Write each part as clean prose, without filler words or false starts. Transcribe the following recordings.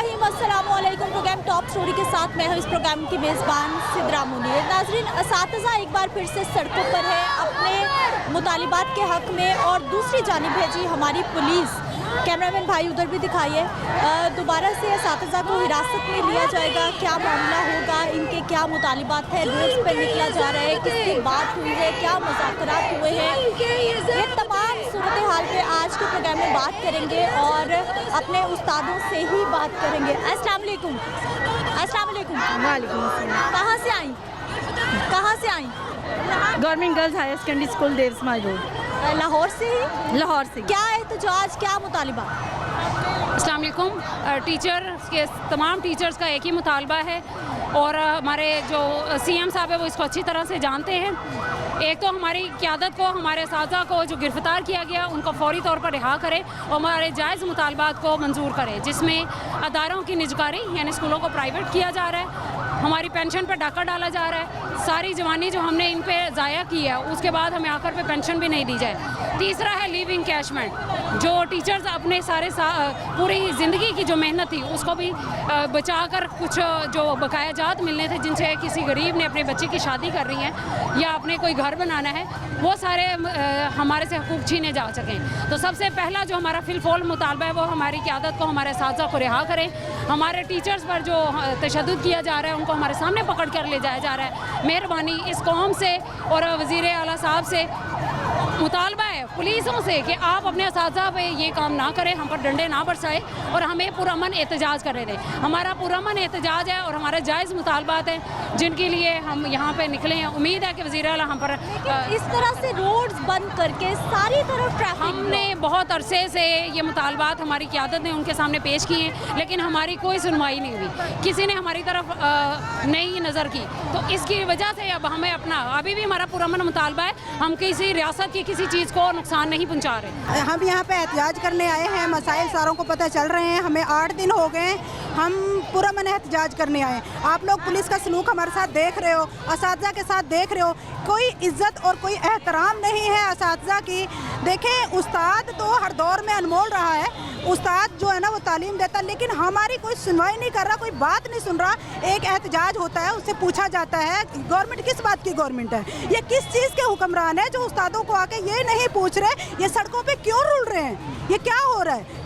बिस्मिल्लाहिर्रहमानिर्रहीम, अस्सलामुअलैकुम। Programme top story के साथ मैं हूँ इस प्रोग्राम की मेज़बान सिद्रा मुनीर। नाज़रीन, असातिज़ा एक बार फिर से सड़कों पर है अपने मुतालिबात के हक़ में, और दूसरी जानिब है जी हमारी पुलिस। कैमरामैन भाई उधर भी दिखाइए। दोबारा से असातिज़ा को हिरासत में लिया जाएगा, क्या मामला होगा, इनके क्या मुतालिबात है, रोड्स पर निकला जा रहा है, किसकी बात हुई है, क्या मुज़ाकरात हुए हैं, ये तमाम सूरत हाल पे आज के प्रोग्राम में बात करेंगे और अपने उस्तादों से ही बात करेंगे। अस्सलाम वालेकुम। अस्सलाम वालेकुम। वालेकुम अस्सलाम। कहाँ से आई? Government girls higher secondary school Devsamaj road, Lahore से ही। लाहौर से। क्या एहतजाज, क्या मुतालिबा? अस्सलाम वालेकुम। टीचर के तमाम टीचर्स का एक ही मुतालबा है, और हमारे जो सीएम साहब है वो इसको अच्छी तरह से जानते हैं। एक तो हमारी क़यादत को, हमारे असातिज़ा को जो गिरफ़्तार किया गया उनको फ़ौरी तौर पर रिहा करे और हमारे जायज़ मुतालबात को मंजूर करे, जिसमें अदारों की निजकारी यानी स्कूलों को प्राइवेट किया जा रहा है, हमारी पेंशन पर डाका डाला जा रहा है, सारी जवानी जो हमने इन पे ज़ाया की है उसके बाद हमें आकर पे पेंशन भी नहीं दी जाए। तीसरा है लीव इंकैशमेंट, जो टीचर्स अपने सारे पूरी ज़िंदगी की जो मेहनत थी उसको भी बचा कर कुछ जो बकाया जात मिलने थे, जिनसे किसी गरीब ने अपने बच्चे की शादी कर रही है या अपने कोई घर बनाना है, वो सारे हमारे से हकूक़ छीने जा सकें। तो सबसे पहला जो हमारा फिलफोल मुतालबा है वो हमारी क़यादत को, हमारे असातिज़ा को रिहा करें। हमारे टीचर्स पर जो तशद्दुद किया जा रहा है उनको हमारे सामने पकड़ कर ले जाया जा रहा है। मेहरबानी इस कौम से और वज़ीर आला साहब से मुतालबा है, पुलिसों से, कि आप अपने असातिज़ा पे ये काम ना करें, हम पर डंडे ना बरसाएं और हमें पुरअमन एहतजाज करने दें। हमारा पुरअमन एहतजाज है और हमारे जायज़ मुतालबात हैं जिनके लिए हम यहाँ पे निकले हैं। उम्मीद है कि वज़ीर आला हम पर इस तरह से रोड्स बंद करके सारी तरफ ट्रैफिक, हमने बहुत अरसे से ये मुतालबात हमारी क़यादत ने उनके सामने पेश किए हैं, लेकिन हमारी कोई सुनवाई नहीं हुई, किसी ने हमारी तरफ नहीं नज़र की। तो इसकी वजह से अब हमें अपना अभी भी हमारा पुरअमन मुतालबा है, हम किसी रियासत की किसी चीज़ को नुकसान नहीं पहुँचा रहे। हम यहाँ पे एहतजाज करने आए हैं, मसाइल सारों को पता चल रहे हैं, हमें 8 दिन हो गए, हम पुरअमन एहतजाज करने आए। आप लोग पुलिस का सलूक हमारे साथ देख रहे हो, असातिज़ा के साथ देख रहे हो, कोई इज्जत और कोई एहतराम नहीं है असातिज़ा की। देखें, उस्ताद तो हर दौर में अनमोल रहा है, उस्ताद जो है ना वो तालीम देता है, लेकिन हमारी कोई सुनवाई नहीं कर रहा, कोई बात नहीं सुन रहा। एक एहतजाज होता है, उससे पूछा जाता है गवर्नमेंट किस बात की गवर्नमेंट है, ये किस चीज़ के हुक्मरान है जो उस्तादों को आके ये नहीं पूछ रहे ये सड़कों पे क्यों रुल रहे हैं, ये क्या हो रहा है।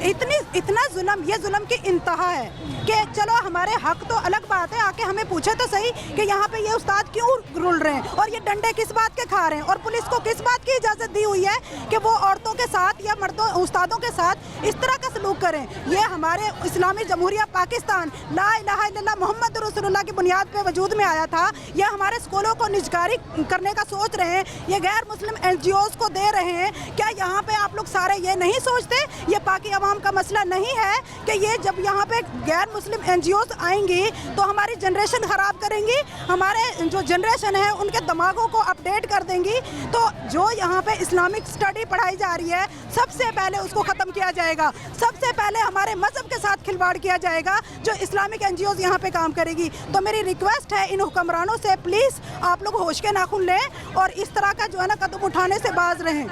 इतना जुल्म, ये जुल्म की इंतहा है कि चलो हमारे हक तो अलग बात है, आके हमें पूछे तो सही कि यहाँ पे ये उस्ताद क्यों रुल रहे हैं और ये डंडे किस बात के खा रहे हैं, और पुलिस को किस बात की इजाज़त दी हुई है कि वो औरतों के साथ या मर्दों उस्तादों के साथ इस तरह का सलूक करें। ये हमारे इस्लामी जमहूरिया पाकिस्तान ला इलाहा इल्लल्लाह मोहम्मद रसूलुल्लाह की बुनियाद पे वजूद में आया था। ये हमारे स्कूलों को निजकारी करने का सोच रहे हैं, ये गैर मुस्लिम NGOs को दे रहे हैं। क्या यहाँ पे आप लोग सारे ये नहीं सोचते, ये पाकि अवाम का मसला नहीं है कि ये जब यहाँ पे गैर मुस्लिम NGOs आएंगी तो हमारी जनरेशन ख़राब करेंगी, हमारे जो जनरेशन है उनके दिमागों को अपडेट कर देंगी। तो जो यहाँ पे इस्लामिक स्टडी पढ़ाई जा रही है सबसे पहले उसको ख़त्म किया जाएगा, सबसे पहले हमारे मज़हब के साथ खिलवाड़ किया जाएगा जो इस्लामिक NGOs यहाँ पे काम करेगी। तो मेरी रिक्वेस्ट है इन हुक्मरानों से, प्लीज़ आप लोग होश के नाखून लें और इस तरह का जो है ना कदम उठाने से बाज रहें।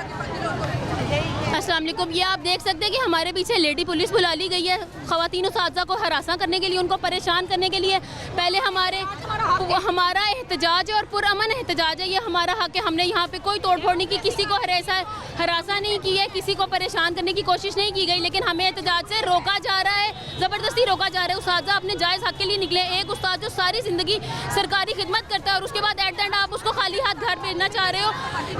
अस्सलाम वालेकुम। ये आप देख सकते हैं कि हमारे पीछे लेडी पुलिस बुला ली गई है ख़वातीन असातिज़ा को हरासा करने के लिए, उनको परेशान करने के लिए। पहले हमारा एहतजाज है और पुरअमन एहतजाज है, ये हमारा हक है। हमने यहाँ पे कोई तोड़फोड़ नहीं की, किसी को हरासा नहीं की है, किसी को परेशान करने की कोशिश नहीं की गई, लेकिन हमें एहतजाज से रोका जा रहा है, ज़बरदस्ती रोका जा रहा है। उस्ताद अपने जायज़ हक के लिए निकले, एक उस्ताद जो सारी ज़िंदगी सरकारी खिदमत करता है और उसके बाद एट द एंड आप उसको खाली हाथ घर भेजना चाह रहे हो।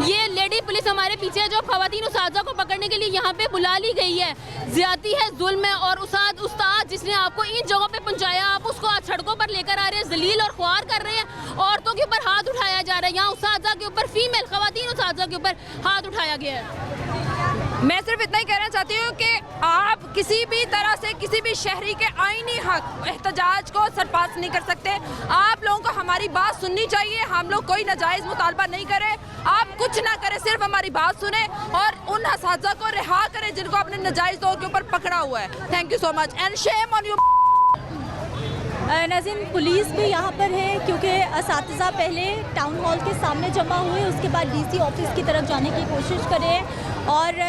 ये लेडी पुलिस हमारे पीछे जो ख़वातीन उस्ताद को पकड़ने के लिए यहाँ पे बुला ली गई है, ज़्यादती है, जुल्म है। और उस्ताद जिसने आपको इन जगहों पे पहुँचाया, आप उसको आज सड़कों पर लेकर आ रहे हैं, जलील और ख्वार कर रहे हैं, औरतों के ऊपर हाथ उठाया जा रहा है। यहाँ उस्ताद के ऊपर, फीमेल ख़वातीन उस्ताद के ऊपर हाथ उठाया गया है। मैं सिर्फ इतना ही कहना चाहती हूँ कि आप किसी भी तरह से किसी भी शहरी के आईनी हक एहतजाज को सरपास नहीं कर सकते। आप लोगों को हमारी बात सुननी चाहिए, हम लोग कोई नाजायज़ मुतालबा नहीं करें, आप कुछ ना करें, सिर्फ हमारी बात सुने और उन असातिज़ा को रिहा करें जिनको आपने नाजायज़ तौर के ऊपर पकड़ा हुआ है। Thank you so much and shame on you. नाज़रीन, पुलिस भी यहाँ पर है क्योंकि असातिज़ा पहले टाउन हॉल के सामने जमा हुए, उसके बाद DC ऑफिस की तरफ जाने की कोशिश करें और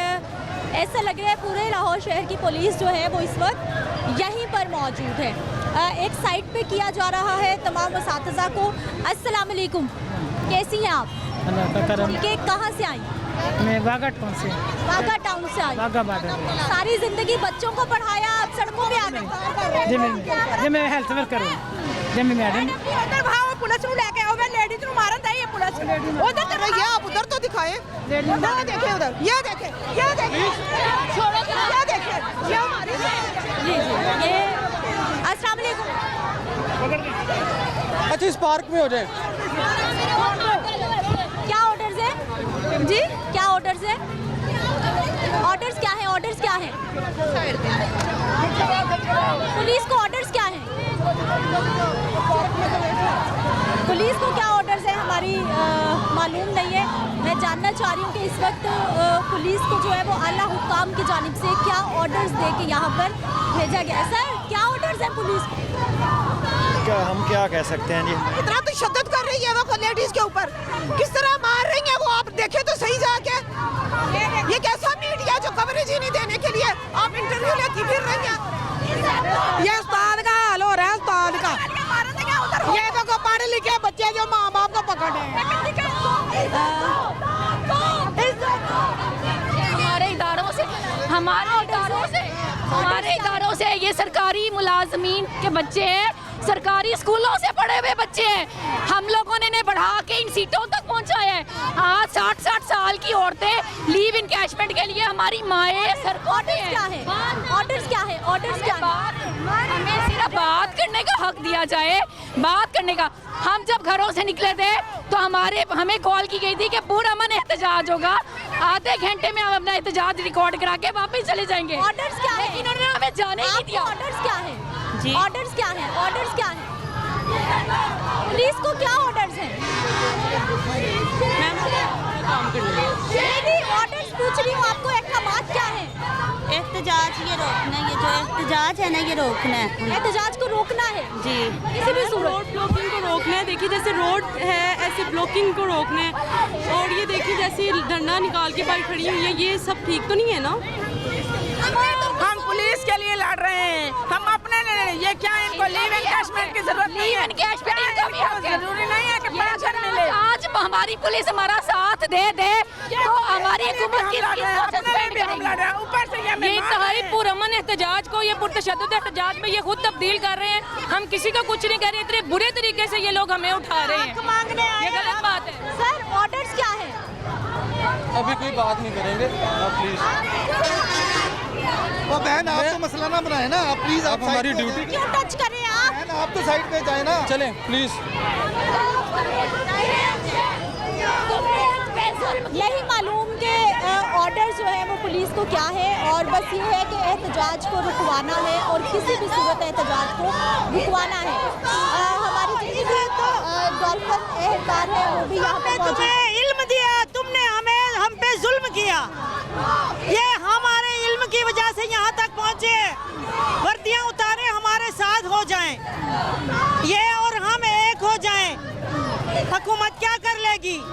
ऐसा लग रहा है पूरे लाहौर शहर की पुलिस जो है वो इस वक्त यहीं पर मौजूद है। एक साइड पे किया जा रहा है तमाम असातिज़ा को। अस्सलाम वालेकुम, कैसी हैं आप? अल्लाह का करम। के कहाँ से आई? मैं वाघा टाउन से। वाघा टाउन से आई। वाघा बॉर्डर। सारी जिंदगी बच्चों को पढ़ाया, अब सड़कों पे आ गए। जी मैं हेल्थ वर्कर हूँ। जी मैं मैडम उधर भाव पुलिस ਨੂੰ ਲੈ ਕੇ आओ, मैं लेडीज ਨੂੰ मारन दा ये पुलिस उधर तो भैया आप उधर तो दिखाएं। ये देखे उधर, ये देखे, ये देखे, छोड़ो, ये देखे, ये हमारी जी जी, ये अस्सलाम वालेकुम। अच्छा इस पार्क में हो जाए। क्या ऑर्डर्स है जी? क्या ऑर्डर्स है? ऑर्डर्स क्या है? ऑर्डर्स क्या है? पुलिस को ऑर्डर्स क्या है? पुलिस को क्या ऑर्डर्स है हमारी मालूम नहीं है। मैं जानना चाह रही हूँ कि इस वक्त पुलिस को जो है वो आला हुक्काम की जानिब से क्या ऑर्डर्स दे के यहाँ पर भेजा गया है। सर क्या ऑर्डर्स है पुलिस को? क्या हम क्या कह सकते हैं जी। इतना तशद्दुद कर रही है वो लेडीज के ऊपर, किस तरह मार रही है वो आप देखे तो सही जाके। ये कैसा मीडिया जो कवरेज ही नहीं देने के लिए आप इंटरव्यू लेती फिर रही हैं। ये उस्ताद का हाल हो रहा है, उस्ताद का। ये देखो पढ़े लिखे बच्चे जो माँ बाप को पकड़े हैं। हमारे इदारों से ये सरकारी मुलाजमीन के बच्चे हैं, सरकारी स्कूलों से पढ़े हुए बच्चे हैं। हम लोगों ने इन्हें बढ़ा के इन सीटों तक पहुंचाया है। आज 60-60 साल की औरतें लीव इनकैशमेंट के लिए हमारी माएँ सड़कों पे हैं। क्या है? ऑर्डर्स क्या है? ऑर्डर्स क्या है? हमें सिर्फ बात करने का हक दिया जाए, बात करने का। हम जब घरों से निकले थे तो हमें कॉल की गई थी कि पुरअमन एहतजाज होगा, आधे घंटे में हम अपना एहतजाज रिकॉर्ड करा के वापस चले जाएंगे। ऑर्डर्स क्या है? इन्होंने हमें जाने ही नहीं दिया। ऑर्डर्स क्या है? ऑर्डर्स क्या है? ऑर्डर्स क्या है? पुलिस को क्या ऑर्डर्स हैं? ऑर्डर्स पूछ रही हूँ आपको, अहकामात क्या है? एहतजाज ये रोकना है, ये जो एहतजाज है ना ये रोकना है एहतजाज को रोकना है जी। किसी भी सूरत। रोड ब्लॉकिंग को रोकना है। देखिए जैसे रोड है ऐसे ब्लॉकिंग को रोकना है। और ये देखिए जैसे डंडा निकाल के बाइक खड़ी हुई है, ये सब ठीक तो नहीं है ना। हम पुलिस के लिए लड़ रहे हैं, हम अपने ये क्या इनको लीव एनकैशमेंट की जरूरत नहीं है। जरूरी नहीं है कि पेंशन मिले। आज हमारी पुलिस हमारा साथ दे तो हमारी हुकूमत की ऊपर से ये इंतहाई पुरअमन एहतजाज को, ये पुरतशद्दुद एहतजाज में ये खुद तब्दील कर रहे हैं। हम किसी का कुछ नहीं कर रहे, इतने बुरे तरीके से ये लोग हमें उठा रहे हैं, ये गलत बात है। सर ऑर्डर्स क्या है? अभी कोई बात नहीं करेंगे आप प्लीज। वो बहन आप तो मसला ना बनाए ना, आप प्लीज आप हमारी ड्यूटी। क्यों टच करें आप? बहन आप तो साइड पे जाए ना। चलें प्लीज। यही मालूम के ऑर्डर जो है वो पुलिस को क्या है, और बस ये है कि एहतजाज को रुकवाना है और किसी भी सूरत एहतजाज को रुकवाना है। हमारी जितनी भी डॉल्फिन एहलकार है वो भी यहाँ पे मौजूद है। इल्म दिया तुमने हमें, हम पे जुल्म किया, ये हमारे इल्म की वजह से यहाँ तक पहुँचे। वर्दियाँ उतारे हमारे साथ हो जाएं, ये और हम एक हो जाएं। हुकूमत क्या कर लेगी?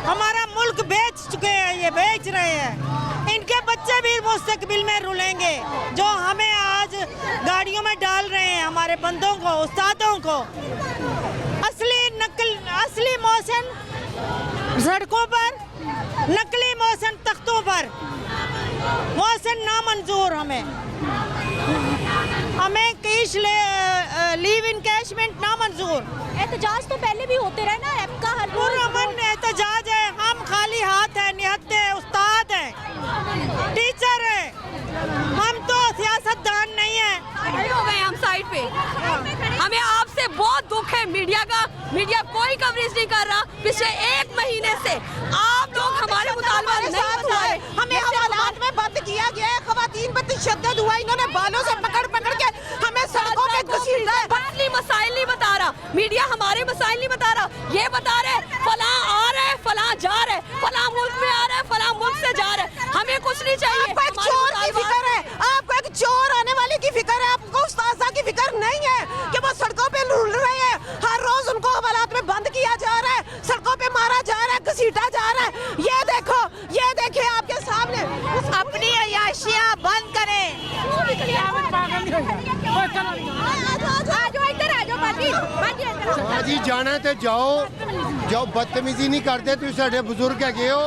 हमारा मुल्क बेच चुके हैं, ये बेच रहे हैं। इनके बच्चे भी मुस्तकबिल में रुलेंगे जो हमें आज गाड़ियों में डाल रहे हैं, हमारे बंदों को, उस्तादों को। असली मौसम सड़कों पर, नकली मौसम तख्तों पर। मौसम नामंजूर हमें कैश लीव इनकैशमेंट नामंजूर। एहतजाज तो पहले भी होते रहे ना, आपका हर पुरअमन एहतजाज है। हम खाली हाथ है, निहत्ते है, उस्ताद है, टीचर है, हम तो सियासतदान नहीं है। हो गए हम साइड पे। हमें आपसे बहुत दुख है, मीडिया का, मीडिया कोई कवरेज नहीं कर रहा। पिछले 1 महीने से आप लोग हमारे मुतालबा नहीं बता रहे। हमें हवालात में बंद किया गया है, खवातीन पर तशद्दुद हुआ, इन्होंने बालों से पकड़ के हमें सड़कों पे घसीटा है। असली मसाइल नहीं बता रहा मीडिया, हमारे मसाइल नहीं बता रहा। ये बता रहे फलां आ रहे हैं, फलां जा रहे हैं, फलां मुल्क में आ रहे हैं, फलां मुल्क से जा रहे हैं। हमें कुछ नहीं चाहिए। आपको एक चोर की फिक्र है, आपको एक चोर आने वाले की फिक्र है, आपको उस्तादा की फिक्र नहीं है कि वो सड़कों पे लूट रहे हैं। हर रोज उनको हवालात में बंद किया जा रहा है, सड़कों पे मारा जा रहा है, घसीटा जा रहा है। ये देखो, ये देखिए आपके सामने अपनी हाँ जी जाना है तो जाओ जाओ बदतमीजी नहीं करते तुम साढ़े बुजुर्ग है हो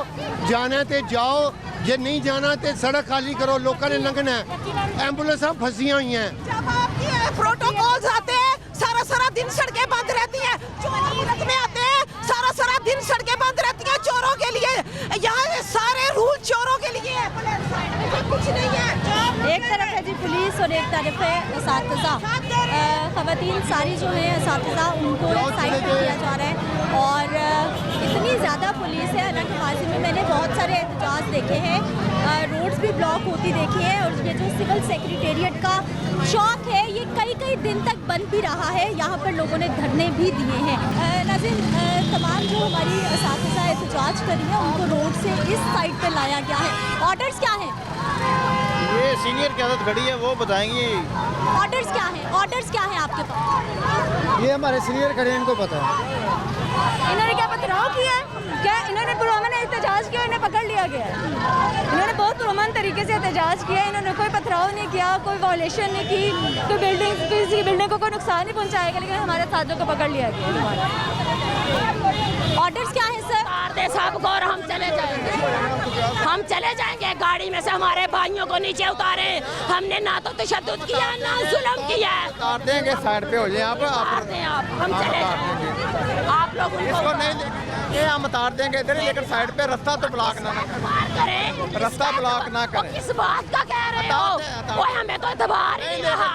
जाना है तो जाओ जे नहीं जाना तो सड़क खाली करो लोगों ने लंघना है एम्बुलेंस फंसियां हुई हैं प्रोटोकॉल्स आते हैं सारा सारा दिन सड़कें बंद रहती हैं चोर में आते हैं सारा सारा दिन सड़कें बंद रहती हैं चोरों के लिए यहाँ से सारे रूल चोरों के लिए है कुछ नहीं है एक तरफ है जी पुलिस और एक तरफ है असातिज़ा ख़वातीन सारी जो है असातिज़ा उनको एक साइड पर किया जा रहा है और इतनी ज़्यादा पुलिस है हालांकि माजी में मैंने बहुत सारे एहतजाज देखे हैं रोड्स भी ब्लॉक होती देखी है और ये जो सिविल सेक्रेटेरिएट का चौक है ये कई दिन तक बंद भी रहा है यहाँ पर लोगों ने धरने भी दिए हैं नाज़रीन तमाम जो हमारी असातिज़ा एहतजाज कर रही हैं उनको रोड से इस साइड पर लाया गया है ऑर्डर्स क्या हैं ये सीनियर क़यादत खड़ी है वो बताएंगी ऑर्डर्स क्या हैं आपके पास ये हमारे सीनियर खड़े हैं इनको पता है इन्होंने क्या पथराव किया क्या इन्होंने पुरअमन एहतजाज किया इन्हें पकड़ लिया गया है इन्होंने बहुत पुरअमन तरीके से एहतजाज किया इन्होंने कोई पथराव नहीं किया कोई वॉयलेशन नहीं की कोई बिल्डिंग किसी बिल्डिंग को कोई नुकसान नहीं पहुंचाएगा लेकिन हमारे साथियों को पकड़ लिया गया ऑर्डर्स क्या है सर सबको और हम चले जाएंगे गाड़ी में से हमारे भाइयों को नीचे उतारे हमने ना तो तशद्दुद किया ना जुल्म किया उतार देंगे साइड पे हो जाए आप हम चले जाएंगे आप लोग इसको नहीं ये हम उतार देंगे इधर ही लेकर साइड पे रास्ता तो ब्लॉक ना करें रास्ता ब्लॉक ना करें किस बात का कह रहे हो वो हमें तो एतबार ही नहीं रहा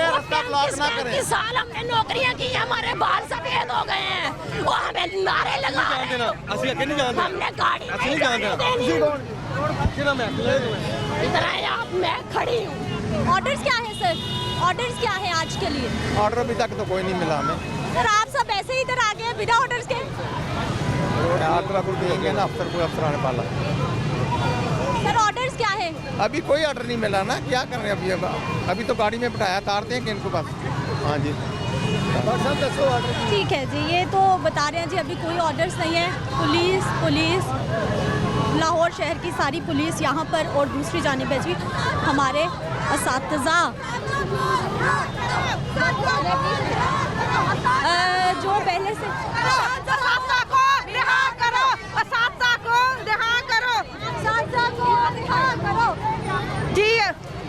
रास्ता ब्लॉक ना करें 35 साल हमने नौकरियां की हमारे बाल सफेद हो गए हैं वो हमें नारे लगा रहे हैं हमने गाड़ी नहीं देनी इतना आप मैं खड़ी हूँ ऑर्डर्स क्या है सर ऑर्डर्स क्या है आज के लिए ऑर्डर अभी तक तो कोई नहीं मिला हमें सर आप सब ऐसे ही इधर आ गए बिना ऑर्डर्स के आगरा को देंगे ना अफसर कोई अफसर आने वाला सर ऑर्डर्स क्या है अभी कोई ऑर्डर नहीं मिला ना क्या कर रहे हैं अभी तो गाड़ी में बिठाया तारते हैं कि इनको पास हाँ जी ठीक है जी ये तो बता रहे हैं जी अभी कोई ऑर्डर्स नहीं है पुलिस लाहौर शहर की सारी पुलिस यहाँ पर और दूसरी जानिब है जी हमारे असातिज़ा जो पहले से जी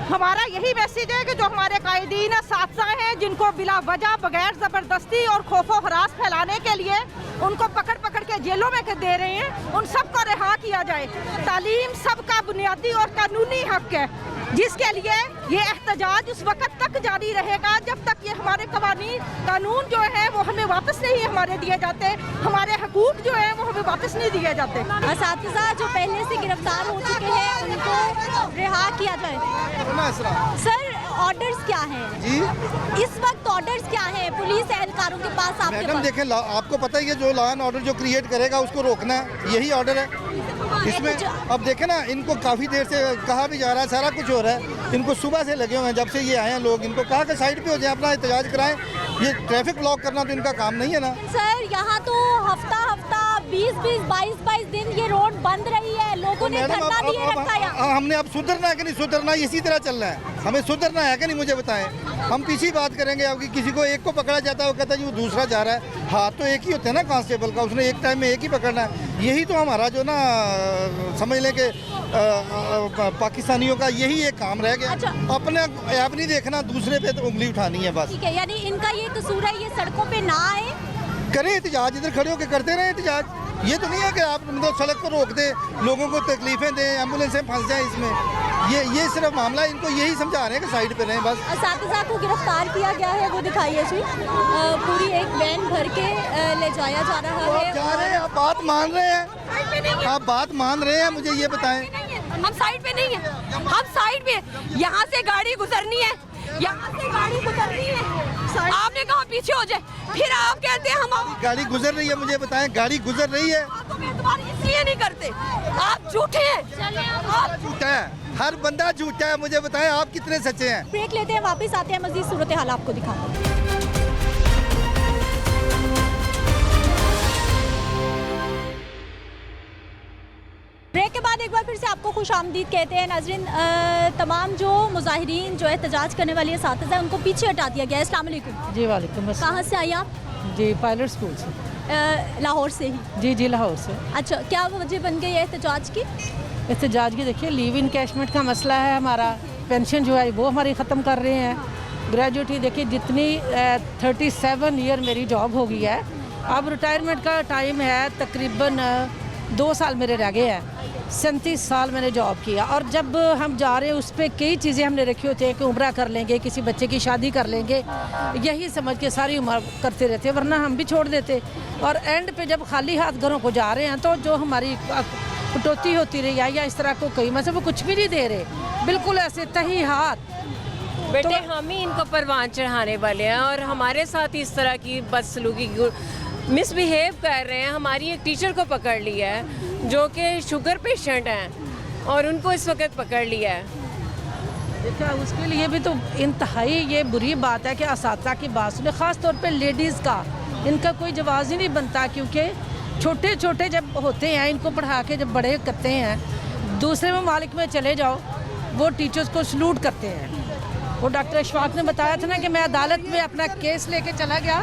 हमारा यही मैसेज है कि जो हमारे कायदीन असातिज़ा हैं जिनको बिला वजह बगैर ज़बरदस्ती और खौफो हरास फैलाने के लिए उनको पकड़ के जेलों में दे रहे हैं उन सबको रिहा किया जाए तालीम सबका बुनियादी और कानूनी हक है जिसके लिए ये एहतजाज उस वक्त तक जारी रहेगा जब तक ये हमारे कानून जो है वो हमें वापस नहीं हमारे दिए जाते हमारे हकूक जो है वो हमें वापस नहीं दिए जाते असातिज़ा जो पहले से गिरफ्तार हो चुके हैं उनको रिहा किया जाए सर ऑर्डर्स क्या हैं जी इस वक्त ऑर्डर्स क्या हैं पुलिस एहलकारों के पास आपके मैडम पास देखें आपको पता ही है जो लॉ एंड ऑर्डर जो क्रिएट करेगा उसको रोकना है यही ऑर्डर है इसमें अब देखें ना इनको काफ़ी देर से कहा भी जा रहा है सारा कुछ हो रहा है इनको सुबह से लगे हुए हैं जब से ये आए हैं लोग इनको कहा कि साइड पे हो जाए अपना एहतजाज कराएं ये ट्रैफिक ब्लॉक करना तो इनका काम नहीं है ना सर यहाँ तो हफ्ता 22 दिन ये रोड बंद रही है लोगों ने धरना दिए रखा है हमने अब सुधरना है कि नहीं सुधरना इसी तरह चलना है हमें सुधरना है कि नहीं मुझे बताएं हम पीछे बात करेंगे अब किसी को एक को पकड़ा जाता है वो कहता है जी वो दूसरा जा रहा है हाथ तो एक ही होते हैं ना कांस्टेबल का उसने एक टाइम में एक ही पकड़ना है यही तो हमारा जो ना समझ लें कि पाकिस्तानियों का यही एक काम रह गया अच्छा। अपने ऐप नहीं देखना दूसरे पे तो उंगली उठानी है बस ठीक है यानी इनका ये कसूर है ये सड़कों पे ना आए करें एहतजाज इधर खड़े होकर करते रहे एहतजाज ये तो नहीं है कि आप मतलब सड़क को रोक दें लोगों को तकलीफें दें एम्बुलेंसें फंस जाएं इसमें ये सिर्फ मामला इनको यही समझा रहे हैं कि साइड पे रहें बस असातिज़ा को गिरफ्तार किया गया है वो दिखाइए जी पूरी एक वैन भर के ले जाया जा रहा है जा रहे हैं आप बात मान रहे हैं आप बात मान रहे हैं मुझे ये बताएं हम साइड पे नहीं है हम साइड पे यहाँ से गाड़ी गुजरनी है यहाँ से गाड़ी गुजरनी है आपने कहा पीछे हो जाए फिर आप कहते हैं हम गाड़ी गुजर रही है मुझे बताएं गाड़ी गुजर रही है इसलिए नहीं करते आप झूठे हैं आप झूठा है हर बंदा झूठा है मुझे बताएं आप कितने सच्चे हैं ब्रेक लेते हैं वापस आते हैं मजीद सूरत हाल आपको दिखाते हैं ब्रेक के बाद एक बार फिर से आपको खुशामदीद कहते हैं। नाज़रीन, तमाम जो मुजाहिरीन जो एहतजाज करने वाली असातिज़ा हैं उनको पीछे हटा दिया गया है। अस्सलाम वालेकुम। जी वालेकुम अस्सलाम। कहाँ से आई आप? जी पायलट स्कूल से। लाहौर से ही? जी जी लाहौर से। अच्छा, क्या वजह बन गई है एहतजाज की? एहतजाज की देखिए, लीव इनकैशमेंट का मसला है हमारा। पेंशन जो है वो हमारी ख़त्म कर रहे हैं। ग्रेजुएटी देखिए, जितनी 37 ईयर मेरी जॉब हो गई है, अब रिटायरमेंट का टाइम है, तकरीबन 2 साल मेरे रह गए हैं। 37 साल मैंने जॉब किया, और जब हम जा रहे हैं उस पर कई चीज़ें हमने रखी होती हैं कि उम्रा कर लेंगे, किसी बच्चे की शादी कर लेंगे, यही समझ के सारी उम्र करते रहते, वरना हम भी छोड़ देते। और एंड पे जब खाली हाथ घरों को जा रहे हैं तो जो हमारी कटौती होती रही है या इस तरह को कई मतलब वो कुछ भी नहीं दे रहे, बिल्कुल ऐसे तही हाथ। बेटे हम ही इनको परवान चढ़ाने वाले हैं और हमारे साथ इस तरह की बदसलूकी मिसबिहेव कर रहे हैं। हमारी एक टीचर को पकड़ लिया है जो कि शुगर पेशेंट हैं और उनको इस वक्त पकड़ लिया है। देखा, उसके लिए भी तो इंतहाई ये बुरी बात है कि असातिज़ा की बात सुने, ख़ास तौर पे लेडीज़ का इनका कोई जवाब ही नहीं बनता, क्योंकि छोटे छोटे जब होते हैं इनको पढ़ा के जब बड़े करते हैं, दूसरे ममालिक में चले जाओ वो टीचर्स को सलूट करते हैं। वो डॉक्टर अशफाक ने बताया था ना कि मैं अदालत में अपना केस लेके चला गया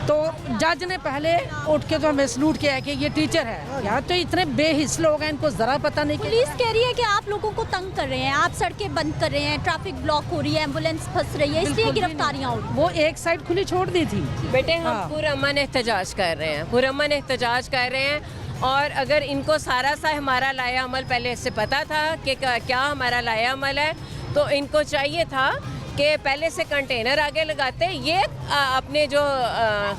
तो जज ने पहले उठ के तो हमें सलूट किया है कि ये टीचर है। यहाँ तो इतने बेहिस लोग हैं, इनको ज़रा पता नहीं। पुलिस कह रही है कि आप लोगों को तंग कर रहे हैं, आप सड़कें बंद कर रहे हैं, ट्रैफिक ब्लॉक हो रही है, एम्बुलेंस फंस रही है, इसलिए गिरफ्तारियाँ हो रही हैं। वो एक साइड खुली छोड़ दी थी। बेटे हम पुरअमन एहतजाज कर रहे हैं, पुरअमन एहतजाज कर रहे हैं। और अगर इनको सारा सा हमारा लाया अमल पहले से पता था कि क्या हमारा लाया अमल है, तो इनको चाहिए था कि पहले से कंटेनर आगे लगाते। ये अपने जो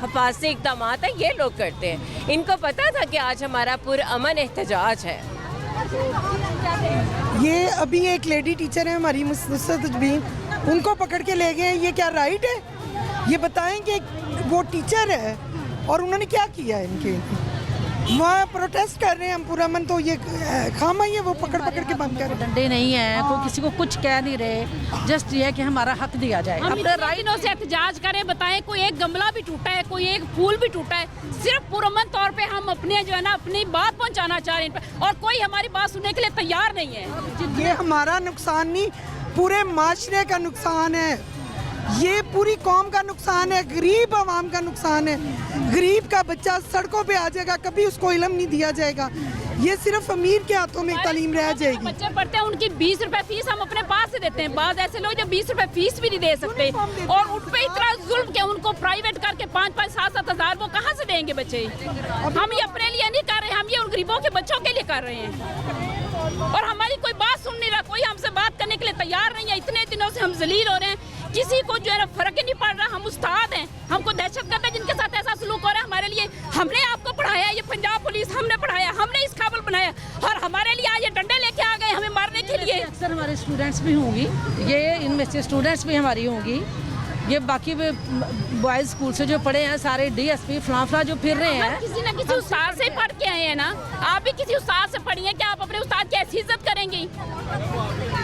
हिफाजती इक़दाम है ये लोग करते हैं। इनको पता था कि आज हमारा पुरअमन एहतजाज है। ये अभी एक लेडी टीचर है हमारी मुसद्दत तजबीन, उनको पकड़ के ले गए। ये क्या राइट है? ये बताएं कि वो टीचर है और उन्होंने क्या किया है। इनके वहाँ प्रोटेस्ट कर रहे हैं हम पुरअमन, तो ये खामा ही है, वो पकड़ के बंद कर रहे हैं। डंडे नहीं है, कोई किसी को कुछ कह नहीं रहे, जस्ट ये है कि हमारा हक दिया जाए। हम इतने दिनों से एहतजाज करें, बताएं कोई एक गमला भी टूटा है, कोई एक फूल भी टूटा है, सिर्फ पुरअमन तौर पे हम अपने जो है ना अपनी बात पहुंचाना चाह रहे हैं और कोई हमारी बात सुनने के लिए तैयार नहीं है। ये हमारा नुकसान नहीं, पूरे माशरे का नुकसान है, ये पूरी कौम का नुकसान है, गरीब आवाम का नुकसान है। गरीब का बच्चा सड़कों पे आ जाएगा, कभी उसको इल्म नहीं दिया जाएगा। ये सिर्फ अमीर के हाथों में तालीम रह जाएगी। बच्चे पढ़ते हैं, उनकी 20 रुपए फीस हम अपने पास से देते हैं। बाद ऐसे लोग जो 20 रुपए फीस भी नहीं दे सकते और उन पे इतना जुल्म के उनको प्राइवेट करके 5-5, 7-7 हज़ार वो कहाँ से देंगे बच्चे। हम ये अपने लिए नहीं कर रहे, हम ये उन गरीबों के बच्चों के लिए कर रहे हैं और हमारी कोई बात सुन नहीं रहा, कोई हमसे बात करने के लिए तैयार नहीं है। इतने दिनों से हम जलील हो रहे हैं, किसी को जो है फर्क ही नहीं पड़ रहा। हम उस्ताद हैं, हमको दहशतगर्द है जिनके साथ ऐसा सलूक हो रहा है हमारे लिए। हमने आपको पढ़ाया, ये पंजाब पुलिस हमने पढ़ाया, हमने इस काबिल बनाया और हमारे लिए आज ये डंडे लेके आ गए हमें मारने के लिए। अक्सर हमारे स्टूडेंट्स भी होंगी, ये इनमें से स्टूडेंट्स भी हमारी होंगी, ये बाकी बॉयज़ स्कूल से जो पढ़े हैं सारे DSP फलां जो फिर रहे हैं। किसी न किसी उस्ताद से पढ़ के आए हैं ना, आप भी किसी उस्ताद से पढ़ी हैं, क्या आप अपने उस्ताद की ऐसी इज्जत करेंगी?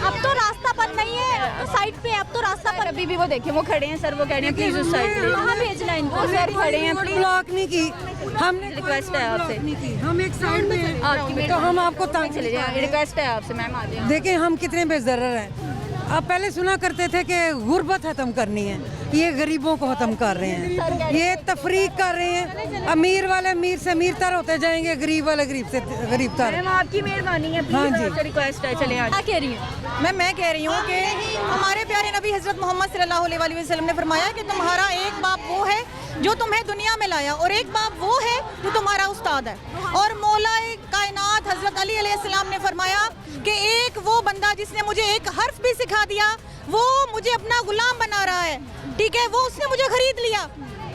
अब तो रास्ता बंद नहीं है साइड पे, अब तो रास्ता पर अभी भी वो देखिए वो खड़े हैं सर, वो कह रहे हैं प्लीज उस साइड पे। कहाँ भेजना है इनको? सर खड़े हैं, प्लीज ब्लॉक नहीं की, हमने रिक्वेस्ट है आपसे, हम एक साइड में हैं, तो हम आपको तंग चले जाए। रिक्वेस्ट है आपसे मैम, आ जाइए। देखिए हम कितने बेज़र्र हैं। अब पहले सुना करते थे कि गुर्बत ख़त्म करनी है, ये गरीबों को ख़त्म कर रहे हैं, ये तफरीक कर रहे हैं। अमीर वाले अमीर से अमीर तर होते जाएंगे, गरीब वाले गरीब से गरीब तर। मैम आपकी मेहरबानी है, हाँ प्लीज जी। आपसे रिक्वेस्ट है, चले आ क्या कह रही है? मैं कह रही हूँ कि हमारे प्यारे नबी हज़रत मोहम्मद सल्लल्लाहु अलैहि वसल्लम ने फरमाया कि तुम्हारा एक बाप वो है जो तुम्हें दुनिया में लाया और एक बाप वो है जो तुम्हारा उस्ताद है। और मौलाए कायनात हज़रत अली अलैहिस्सलाम ने फरमाया कि एक वो बंदा जिसने मुझे एक हर्फ भी सिखा दिया वो मुझे अपना गुलाम बना रहा है, ठीक है, वो उसने मुझे खरीद लिया।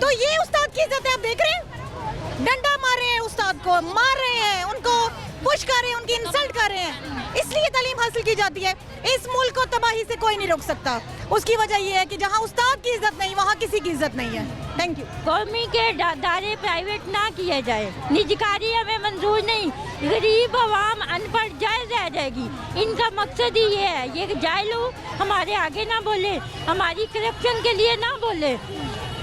तो ये उस्ताद की इज्जत है, आप देख रहे हैं, डंडा मार रहे हैं, उस्ताद को मार रहे हैं, उनको पुश कर रहे हैं, उनकी इंसल्ट कर रहे हैं। इसलिए तालीम हासिल की जाती है। इस मुल्क को तबाही से कोई नहीं रोक सकता। उसकी वजह यह है कि जहाँ उस्ताद की इज्जत नहीं वहाँ किसी की इज्जत नहीं है। Thank you. कौमी के दायरे प्राइवेट ना किया जाए, निजकारी हमें मंजूर नहीं। गरीब आवाम अनपढ़ जाए रह जाएगी, इनका मकसद ही ये है। ये जाए लोग हमारे आगे ना बोले, हमारी करप्शन के लिए ना बोले,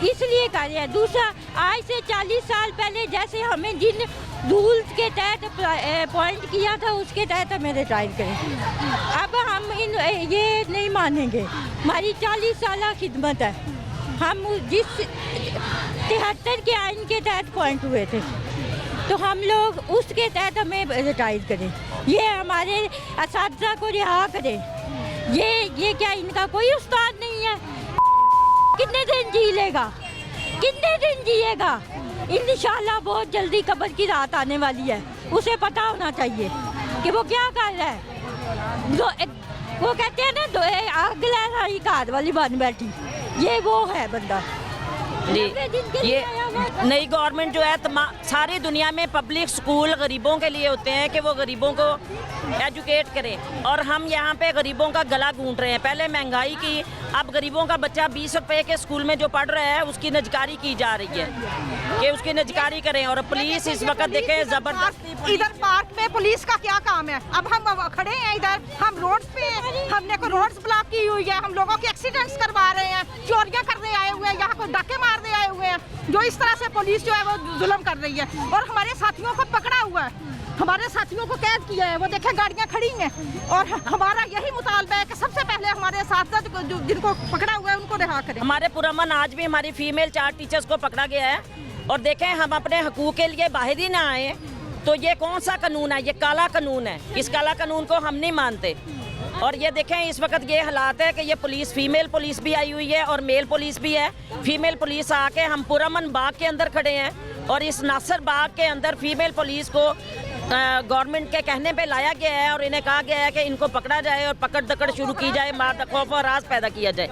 इसलिए कर रहे हैं। दूसरा, आज से 40 साल पहले जैसे हमें जिन रूल्स के तहत अपॉइंट किया था उसके तहत हमें रिटायर करें। अब हम ये नहीं मानेंगे। हमारी 40 साल खिदमत है। हम जिस 73 के आइन के तहत अपॉइंट हुए थे तो हम लोग उसके तहत हमें रिटायर करें। ये हमारे असातिज़ा को रिहा करें। ये क्या इनका कोई उस्ताद नहीं है? कितने दिन जी लेगा? कितने दिन जिएगा? इंशाल्लाह बहुत जल्दी कब्र की रात आने वाली है। उसे पता होना चाहिए कि वो क्या कर रहा है। वो कहते हैं ना आग लहराई कार वाली बन बैठी, ये वो है बंदा। जी, ये नई गवर्नमेंट जो है सारी दुनिया में पब्लिक स्कूल गरीबों के लिए होते हैं कि वो गरीबों को एजुकेट करें, और हम यहाँ पे गरीबों का गला घूंट रहे हैं। पहले महंगाई की, अब गरीबों का बच्चा 20 रुपए के स्कूल में जो पढ़ रहा है उसकी नजकारी की जा रही है कि उसकी नजकारी करें। और पुलिस इस वक्त देखे जबरदस्ती। इधर पार्क में पुलिस का क्या काम है? अब हम खड़े हैं इधर, हम रोड पे, हमने को रोड्स ब्लॉक की हुई है, हम लोगों के एक्सीडेंट्स करवा रहे हैं, चोरियां करने आए हुए हैं, यहाँ को डाके मारने आए हुए हैं। जो इस तरह से पुलिस जो है वो जुल्म कर रही है और हमारे साथियों को पकड़ा हुआ है, हमारे साथियों को कैद किया है। वो देखें गाड़ियाँ खड़ी हैं और हमारा यही मुतालबा है कि सबसे पहले हमारे साथ जिनको पकड़ा हुआ है उनको रिहा करें। हमारे पुरअमन आज भी हमारी फीमेल 4 टीचर्स को पकड़ा गया है। और देखें, हम अपने हकूक़ के लिए बाहर ही ना आए तो ये कौन सा कानून है? ये काला कानून है। इस काला कानून को हम नहीं मानते। और ये देखें, इस वक्त ये हालात है कि ये पुलिस, फीमेल पुलिस भी आई हुई है और मेल पुलिस भी है। फीमेल पुलिस आके, हम पुरअमन बाग के अंदर खड़े हैं और इस नासिर बाग के अंदर फीमेल पुलिस को गवर्नमेंट के कहने पे लाया गया है और इन्हें कहा गया है कि इनको पकड़ा जाए और पकड़ दकड़ शुरू की जाए, मार खौफ और राज पैदा किया जाए।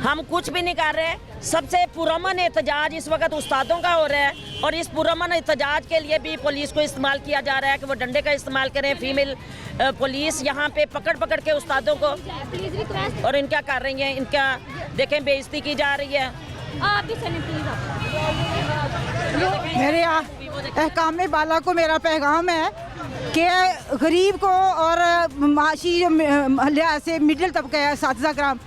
हम कुछ भी नहीं कर रहे। सबसे पुरअमन एहतजाज इस वक्त उस्तादों का हो रहा है और इस पुरअमन एहतजाज के लिए भी पुलिस को इस्तेमाल किया जा रहा है कि वो डंडे का इस्तेमाल करें। फीमेल पुलिस यहाँ पे पकड़ पकड़ के उस्तादों को और इनका कर रही हैं, इनका देखें बेइज्जती की जा रही है। मेरे अहकाम बाला को मेरा पैगाम है कि गरीब को और माशी जो लिहाज से मिडिल तबका है, असातिज़ा कराम,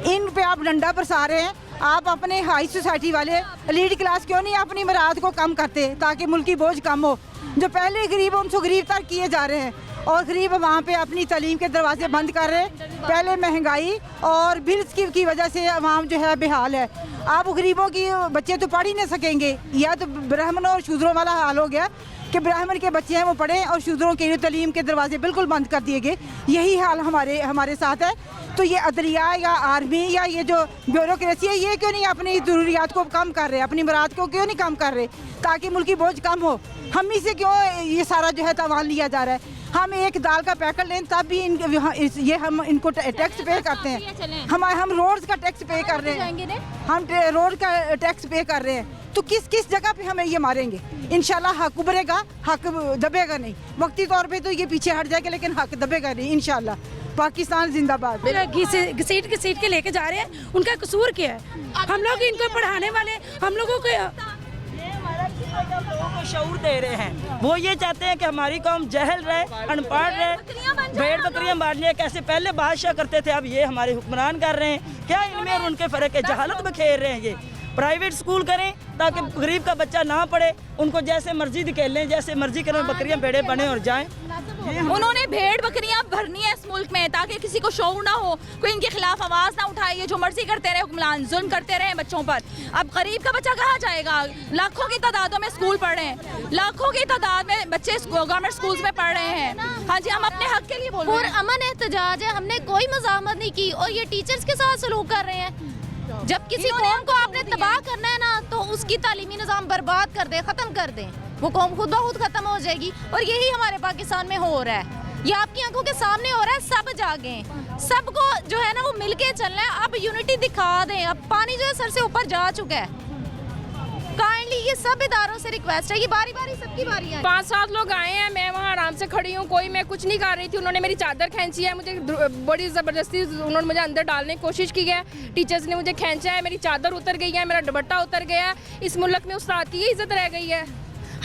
इन पे आप डंडा बरसा रहे हैं। आप अपने हाई सोसाइटी वाले लीड क्लास क्यों नहीं अपनी मराद को कम करते ताकि मुल्की बोझ कम हो? जो पहले गरीब उनको गरीब तर किए जा रहे हैं और गरीब वहाँ पे अपनी तालीम के दरवाजे बंद कर रहे हैं। पहले महंगाई और बिल्स की वजह से आवाम जो है बेहाल है। आप गरीबों की बच्चे तो पढ़ ही नहीं सकेंगे। या तो ब्राह्मणों और शूद्रों वाला हाल हो गया कि ब्राह्मण के बच्चे हैं वो पढ़ें और शूद्रों के लिए तालीम के दरवाजे बिल्कुल बंद कर दिए गए। यही हाल हमारे साथ है। तो ये अदलिया या आर्मी या ये जो ब्यूरोक्रेसी है, ये क्यों नहीं अपनी ज़रूरियात को कम कर रहे, अपनी मुराद को क्यों नहीं कम कर रहे ताकि मुल्की बोझ कम हो? हम ही से क्यों ये सारा जो है तावान लिया जा रहा है? हम एक दाल का पैकेट लें तब भी ये हम इनको टैक्स पे करते हैं। हम रोड्स का टैक्स पे कर रहे हैं, हम रोड का टैक्स पे कर रहे हैं। तो किस जगह पे हमें ये मारेंगे? इंशाल्लाह हक उभरेगा, हक दबेगा नहीं। वक्ती तौर पे तो ये पीछे हट जाएगा लेकिन हक दबेगा नहीं इंशाल्लाह। पाकिस्तान जिंदाबाद। घसीट के लेके जा रहे हैं, उनका कसूर क्या है? हम लोग इनको पढ़ाने वाले, हम लोगों को लोगों को शऊर दे रहे हैं। वो ये चाहते हैं कि हमारी कौम जहल रहे, अनपढ़ रहे, भेड़ बकरियां मारने कैसे पहले बादशाह करते थे अब ये हमारे हुक्मरान कर रहे हैं। क्या इनमें और उनके फ़र्क है? जहालत में खेल रहे हैं। ये प्राइवेट स्कूल करें ताकि गरीब का बच्चा ना पढ़े, उनको जैसे मर्जी दिखेल लें, जैसे मर्जी करें, बकरियां भेड़े बने और जाएं। उन्होंने भेड़ बकरियां भरनी है इस मुल्क में ताकि किसी को शऊर ना हो, कोई इनके खिलाफ आवाज़ ना उठाए। ये जो मर्जी करते रहे हुक्मरान, जुल्म करते रहे बच्चों पर। अब गरीब का बच्चा कहाँ जाएगा? लाखों की तादादों में स्कूल पढ़ रहे हैं, लाखों की तादाद में बच्चे गवर्नमेंट स्कूल्स में पढ़ रहे हैं। हाँ जी, हम अपने हक के लिए बोल रहे हैं। अमन एहतजाज है, हमने कोई मज़ामत नहीं की और ये टीचर्स के साथ सलूक कर रहे हैं। जब किसी कौम को आपने तबाह करना है ना तो उसकी तालीमी निज़ाम बर्बाद कर दे, ख़त्म कर दें, वो कौम खुद ब खुद ख़त्म हो जाएगी। और यही हमारे पाकिस्तान में हो रहा है, ये आपकी आंखों के सामने हो रहा है। सब जागे, सबको जो है ना वो मिलके चलना है। अब यूनिटी दिखा दें। अब पानी जो है सर से ऊपर जा चुका है। काइंडली ये सब इदारों से रिक्वेस्ट है, ये बारी बारी सबकी बारी है। 5-7 लोग आए हैं, मैं वहाँ आराम से खड़ी हूँ, कोई मैं कुछ नहीं कर रही थी। उन्होंने मेरी चादर खींची है, मुझे बड़ी ज़बरदस्ती उन्होंने मुझे अंदर डालने की कोशिश की है। टीचर्स ने मुझे खींचा है, मेरी चादर उतर गई है, मेरा दुपट्टा उतर गया है। इस मुल्क में उस्ताद की इज्जत रह गई है।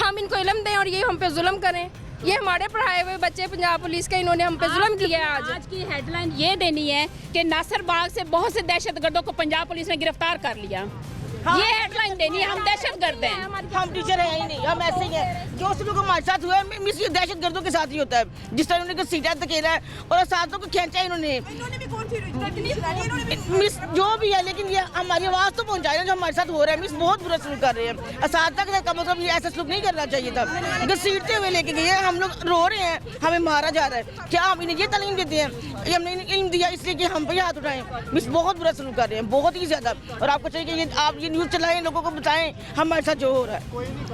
हम इनको इल्म दें और ये हम पे जुल्म करें। ये हमारे पढ़ाए हुए बच्चे पंजाब पुलिस के, इन्होंने हम पे जुल्म किया है। आज की हेडलाइन ये देनी है कि नासिर बाग से बहुत से दहशतगर्दों को पंजाब पुलिस ने गिरफ्तार कर लिया। ये हेडलाइन देनी है, हम दहशतगर्द हैं। हम टीचर हैं ही नहीं, हम ऐसे ही हैं। जो सलूक हमारे साथ हुआ है मिस ये दहशतगर्दों के साथ ही होता है। जिस तरह उन्होंने सीटा धकेला है और साथों को खींचा है इन्होंने मिस जो भी है, लेकिन ये हमारी आवाज़ तो पहुँचाए ना जो हमारे साथ हो रहा है। मिस बहुत बुरा सलूक कर रहे हैं। असातिज़ा के साथ कम से कम ये ऐसा सलूक नहीं करना चाहिए था। घसीटते हुए लेके गए, हम लोग रो रहे हैं, हमें मारा जा रहा है। क्या हम इन्हें ये तालीम देते हैं? ये हमने इन्हें इल्म दिया इसलिए कि हम पे हाथ उठाएं। मिस बहुत बुरा सलूक कर रहे हैं, बहुत ही ज़्यादा। और आपको चाहिए कि आप ये न्यूज़ चलाएं, लोगों को बताएं हमारे साथ जो हो रहा है,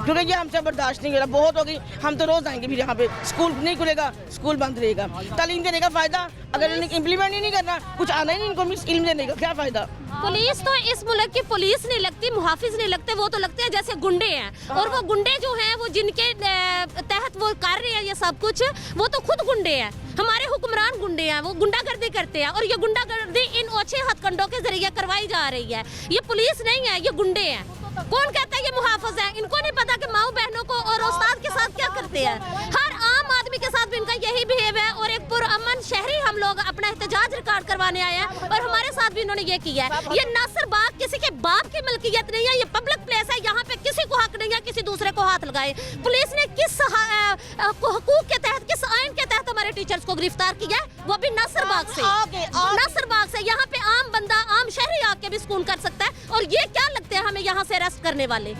क्योंकि ये हमसे बर्दाश्त नहीं हो रहा। बहुत हो गई, हम तो रोज़ आएंगे फिर यहाँ पे। स्कूल नहीं खुलेगा, स्कूल बंद रहेगा। तालीम देने का फ़ायदा अगर इन्हें इम्प्लीमेंट ही नहीं करना, कुछ आना ही नहीं इनको मिस इल्म देने का क्या फ़ायदा? पुलिस तो इस मुल्क की पुलिस नहीं लगती, मुहाफिज नहीं लगते, वो तो लगते हैं जैसे गुंडे हैं। और वो गुंडे जो हैं वो जिनके तहत वो कर रहे हैं ये सब कुछ, वो तो खुद गुंडे हैं। हमारे हुक्मरान गुंडे हैं, वो गुंडागर्दी करते हैं और ये गुंडागर्दी इन ओछे हथकंडों के जरिए करवाई जा रही है। ये पुलिस नहीं है, ये गुंडे हैं। कौन कहता है ये मुहाफिज है? इनको नहीं पता कि माओ बहनों को और उस्ताद के साथ क्या करते हैं। हर आम आदमी के साथ भी इनका यही बिहेव है। और एक पुरअमन शहरी हम लोग अपना एहतजाज रिकॉर्ड करवाने आए हैं और हमारे साथ भी इन्होंने ये किया है। ये नासिर बाग किसी के बाप की मिल्कियत नहीं है, ये पब्लिक प्लेस है। यहाँ पे किसी को हक नहीं है किसी दूसरे को हाथ लगाए। पुलिस ने किस हुकूक के तहत, किस आइन के तहत हमारे टीचर्स को गिरफ्तार किया है? वो भी नासिर बाग से। नासिर बाग से यहाँ पे आम बंदा, आम शहरी आके भी सुकून कर सकता है। और ये क्या लगते हैं हमें यहाँ से अरेस्ट करने वाले?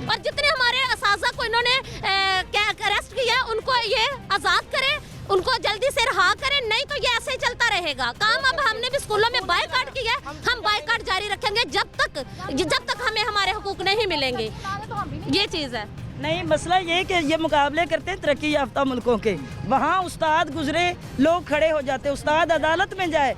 और जितने हमारे असातिज़ा को इन्होंने अरेस्ट किया उनको ये आज़ाद करें, उनको जल्दी से रहा करें, नहीं तो ये ऐसे ही चलता रहेगा काम। अब हमने भी स्कूलों में बायकॉट किया है, हम बायकॉट जारी रखेंगे जब तक हमें हमारे हुकूक नहीं मिलेंगे। ये चीज़ है। नहीं, मसला ये कि ये मुकाबले करते हैं तरक्की याफ्ता मुल्कों के। वहाँ उस्ताद गुजरे, लोग खड़े हो जाते, उस्ताद अदालत में जाए।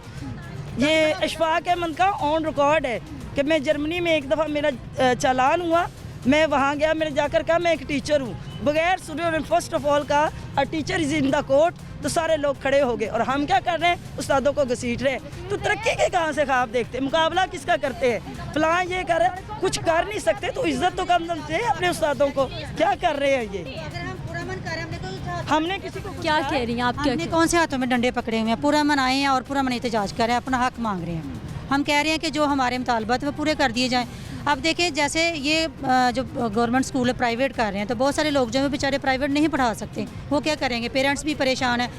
ये अशफाक अहमद का ऑन रिकॉर्ड है कि मैं जर्मनी में एक दफ़ा मेरा चालान हुआ, मैं वहाँ गया, मैंने जाकर कहा मैं एक टीचर हूँ, बगैर सुने उन्होंने फर्स्ट ऑफ ऑल कहा a teacher is in the court, तो सारे लोग खड़े हो गए। और हम क्या कर रहे हैं? उस्तादों को घसीट रहे हैं। तो तरक्की के कहाँ से ख्वाब देखते हैं? मुकाबला किसका करते हैं? फलां ये कर कुछ कर नहीं सकते तो इज्जत तो कम दे अपने उस्तादों को। क्या कर रहे हैं ये? हमने किसी को क्या कह रही हैं आप? हमने कौन से हाथों में डंडे पकड़े हुए हैं? पुरअमन आए हैं और पुरअमन एहतजाज कर रहे हैं, अपना हक मांग रहे हैं। हम कह रहे हैं कि जो हमारे मुतालबात वो पूरे कर दिए जाएं। अब देखिए जैसे ये जो गवर्नमेंट स्कूल है प्राइवेट कर रहे हैं, तो बहुत सारे लोग जो है बेचारे प्राइवेट नहीं पढ़ा सकते, वो क्या करेंगे? पेरेंट्स भी परेशान है,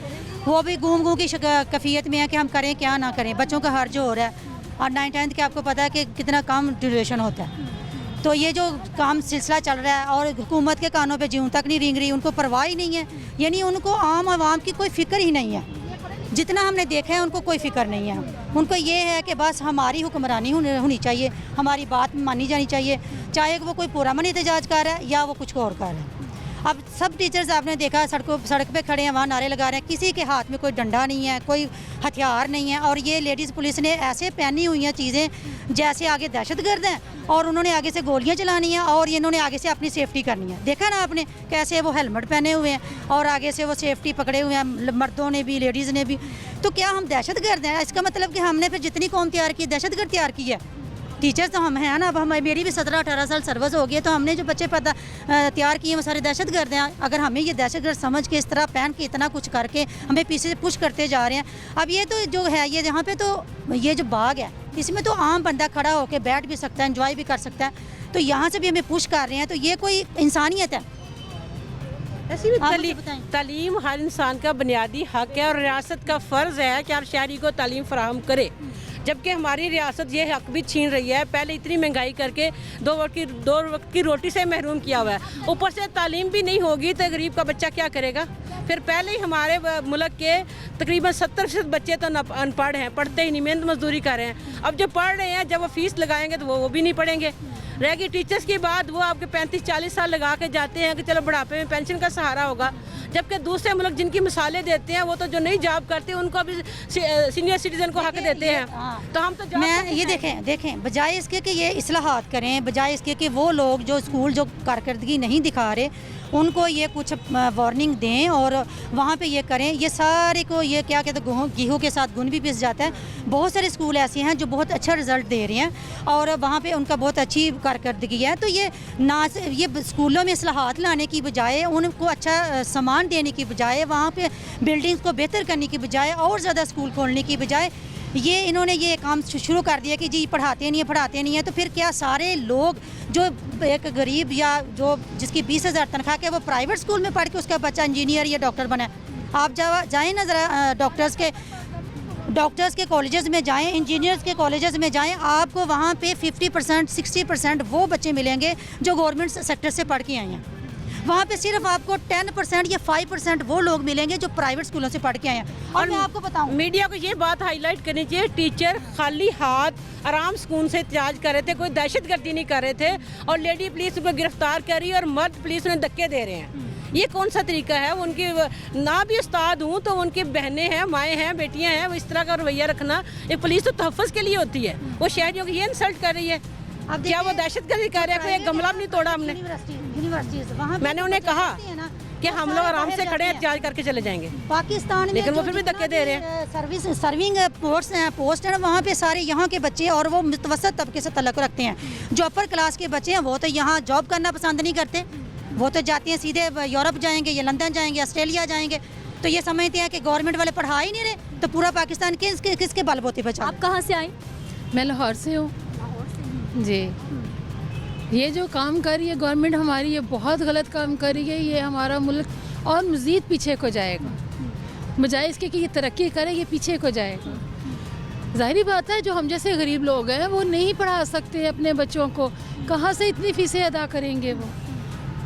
वो भी घूम की कफ़ियत में है कि हम करें क्या ना करें। बच्चों का हर्ज हो रहा है और 9th के आपको पता है कि कितना कम ड्यूरेशन होता है। तो ये जो काम सिलसिला चल रहा है और हुकूमत के कानों पे ज्यों तक नहीं रेंग रही, उनको परवाह ही नहीं है। यानी उनको आम आवाम की कोई फ़िक्र ही नहीं है। जितना हमने देखा है उनको कोई फ़िक्र नहीं है। उनको ये है कि बस हमारी हुक्मरानी होनी चाहिए, हमारी बात मानी जानी चाहिए, चाहे वो कोई पुरअमन एहतजाज कर रहा है या वो कुछ और कर रहा है। अब सब टीचर्स आपने देखा सड़क पे खड़े हैं, वहाँ नारे लगा रहे हैं, किसी के हाथ में कोई डंडा नहीं है, कोई हथियार नहीं है। और ये लेडीज़ पुलिस ने ऐसे पहनी हुई हैं चीज़ें जैसे आगे दहशतगर्द हैं और उन्होंने आगे से गोलियां चलानी हैं और इन्होंने आगे से अपनी सेफ्टी करनी है। देखा ना आपने कैसे वो हेलमेट पहने हुए हैं और आगे से वो सेफ्टी पकड़े हुए हैं, मर्दों ने भी लेडीज़ ने भी। तो क्या हम दहशतगर्द हैं? इसका मतलब कि हमने फिर जितनी कौम तैयार की दहशतगर्द तैयार की है। टीचर्स तो हम हैं ना। अब मेरी भी 17-18 साल सर्विस हो गई है, तो हमने जो बच्चे तैयार किए वो सारे दहशतगर्द हैं। अगर हमें ये दहशतगर्द समझ के इस तरह पहन के इतना कुछ करके हमें पीछे से पुश करते जा रहे हैं। अब ये तो जो है ये यहाँ पे तो ये जो बाग है इसमें तो आम बंदा खड़ा होकर बैठ भी सकता है, एंजॉय भी कर सकता है। तो यहाँ से भी हमें पुश कर रहे हैं, तो ये कोई इंसानियत है? ऐसी भी तालीम हर इंसान का बुनियादी हक है और रियासत का फ़र्ज़ है कि हर शहरी को तालीम फराहम करे। जबकि हमारी रियासत ये हक भी छीन रही है। पहले इतनी महंगाई करके दो वक्त की रोटी से महरूम किया हुआ है, ऊपर से तालीम भी नहीं होगी तो गरीब का बच्चा क्या करेगा? फिर पहले ही हमारे मुल्क के तकरीबन 70% बच्चे तो अनपढ़ हैं, पढ़ते ही नहीं, मेहनत मजदूरी कर रहे हैं। अब जो पढ़ रहे हैं जब वो फीस लगाएंगे तो वो भी नहीं पढ़ेंगे। रहेगी टीचर्स की बात, वो आपके 35-40 साल लगा के जाते हैं कि चलो बुढ़ापे में पेंशन का सहारा होगा। जबकि दूसरे मुल्क जिनकी मिसालें देते हैं वो तो जो नहीं जॉब करते उनको भी सीनियर सिटीजन को हक देते हैं। तो हम तो मैं ये देखें बजाय इसके कि ये इस्लाहात करें, बजाय इसके कि वो लोग जो स्कूल जो कारकर्दगी नहीं दिखा रहे उनको ये कुछ वार्निंग दें और वहाँ पे ये करें। ये सारे को ये क्या कहते हैं गेहूँ के साथ गुण भी पिस जाता है। बहुत सारे स्कूल ऐसे हैं जो बहुत अच्छा रिज़ल्ट दे रहे हैं और वहाँ पे उनका बहुत अच्छी कारकर्दगी है। तो ये ये स्कूलों में इस्लाहात लाने की बजाय, उनको अच्छा सामान देने की बजाय, वहाँ पे बिल्डिंग्स को बेहतर करने की बजाय और ज़्यादा स्कूल खोलने की बजाय ये इन्होंने ये काम शुरू कर दिया कि जी पढ़ाते नहीं है, तो फिर क्या सारे लोग जो एक गरीब या जो जिसकी 20,000 तनख्वाह के वो प्राइवेट स्कूल में पढ़ के उसका बच्चा इंजीनियर या डॉक्टर बना? आप जाएँ ना ज़रा डॉक्टर्स के कॉलेजेस में जाएं, इंजीनियर्स के कॉलेजेस में जाएं, आपको वहाँ पे 50% 60% वो बच्चे मिलेंगे जो गवर्नमेंट सेक्टर से पढ़ के आए हैं। वहाँ पे सिर्फ आपको 10% या 5% वो लोग मिलेंगे जो प्राइवेट स्कूलों से पढ़ के आए हैं। और मैं आपको बताऊँ, मीडिया को ये बात हाईलाइट करनी चाहिए, टीचर खाली हाथ आराम सुकून से एहतजाज कर रहे थे, कोई दहशतगर्दी नहीं कर रहे थे, और लेडी पुलिस उनको गिरफ्तार कर रही है और मर्द पुलिस उन्हें धक्के दे रहे हैं। ये कौन सा तरीका है? उनकी ना भी उस्ताद हूँ तो उनकी बहनें हैं, माएँ हैं, बेटियाँ हैं, वो इस तरह का रवैया रखना, एक पुलिस तो तहफ़्फ़ुज़ के लिए होती है, वो शहरियों की ये इंसल्ट कर रही है। अब क्या वो दहशतगर्दी कर रहे हैं? कोई गमला भी नहीं तोड़ा हमने। मैंने उन्हें कहा कि हम लोग आराम से खड़े एहतजाज करके चले जाएंगे पाकिस्तान में, लेकिन वो फिर भी धक्के दे रहे हैं। सर्विंग पोस्ट है वहाँ पे सारे यहाँ के बच्चे और वो मुतवसत तबके से तल्लुक़ रखते हैं। जो अपर क्लास के बच्चे हैं वो तो यहाँ जॉब करना पसंद नहीं करते, वो तो जाते हैं सीधे यूरोप जाएंगे या लंदन जाएंगे, ऑस्ट्रेलिया जाएंगे। तो ये समझते हैं कि गवर्नमेंट वाले पढ़ा ही नहीं रहे, तो पूरा पाकिस्तान किसके बलबूते पे चला? आप कहाँ से आई? मैं लाहौर से हूँ जी। ये जो काम कर रही है गवर्नमेंट हमारी, ये बहुत गलत काम कर रही है। ये हमारा मुल्क और मज़ीद पीछे को जाएगा, बजाय इसके कि ये तरक्की करे, ये पीछे को जाएगा। ज़ाहिरी बात है जो हम जैसे गरीब लोग हैं वो नहीं पढ़ा सकते अपने बच्चों को, कहाँ से इतनी फ़ीसें अदा करेंगे? वो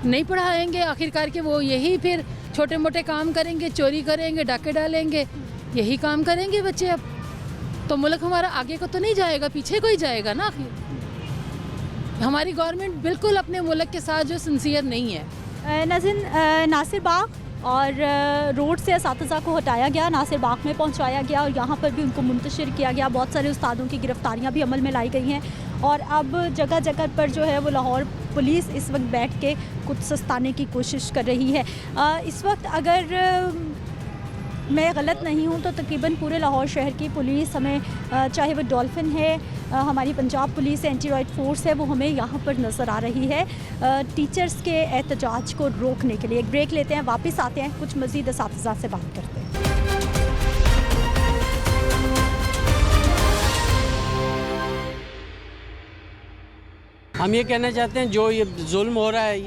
नहीं पढ़ाएंगे, आखिरकार के वो यही फिर छोटे मोटे काम करेंगे, चोरी करेंगे, डाके डालेंगे, यही काम करेंगे बच्चे। अब तो मुल्क हमारा आगे को तो नहीं जाएगा, पीछे को ही जाएगा ना। आखिर हमारी गवर्नमेंट बिल्कुल अपने मुल्क के साथ जो सिंसियर नहीं है। नासिर बाग और रोड से असातिज़ा को हटाया गया, नासिर बाग में पहुंचाया गया और यहाँ पर भी उनको मुंतशिर किया गया। बहुत सारे उस्तादों की गिरफ्तारियाँ भी अमल में लाई गई हैं और अब जगह जगह पर जो है वो लाहौर पुलिस इस वक्त बैठ के कुछ सस्ताने की कोशिश कर रही है। इस वक्त अगर मैं गलत नहीं हूँ तो तकरीबन पूरे लाहौर शहर की पुलिस हमें, चाहे वो डॉल्फिन है, हमारी पंजाब पुलिस एंटी रॉयड फोर्स है, वो हमें यहाँ पर नज़र आ रही है टीचर्स के एहतजाज को रोकने के लिए। एक ब्रेक लेते हैं, वापस आते हैं, कुछ मज़ीद असातिज़ा से बात करते हैं। हम ये कहना चाहते हैं जो ये जुल्म हो रहा है,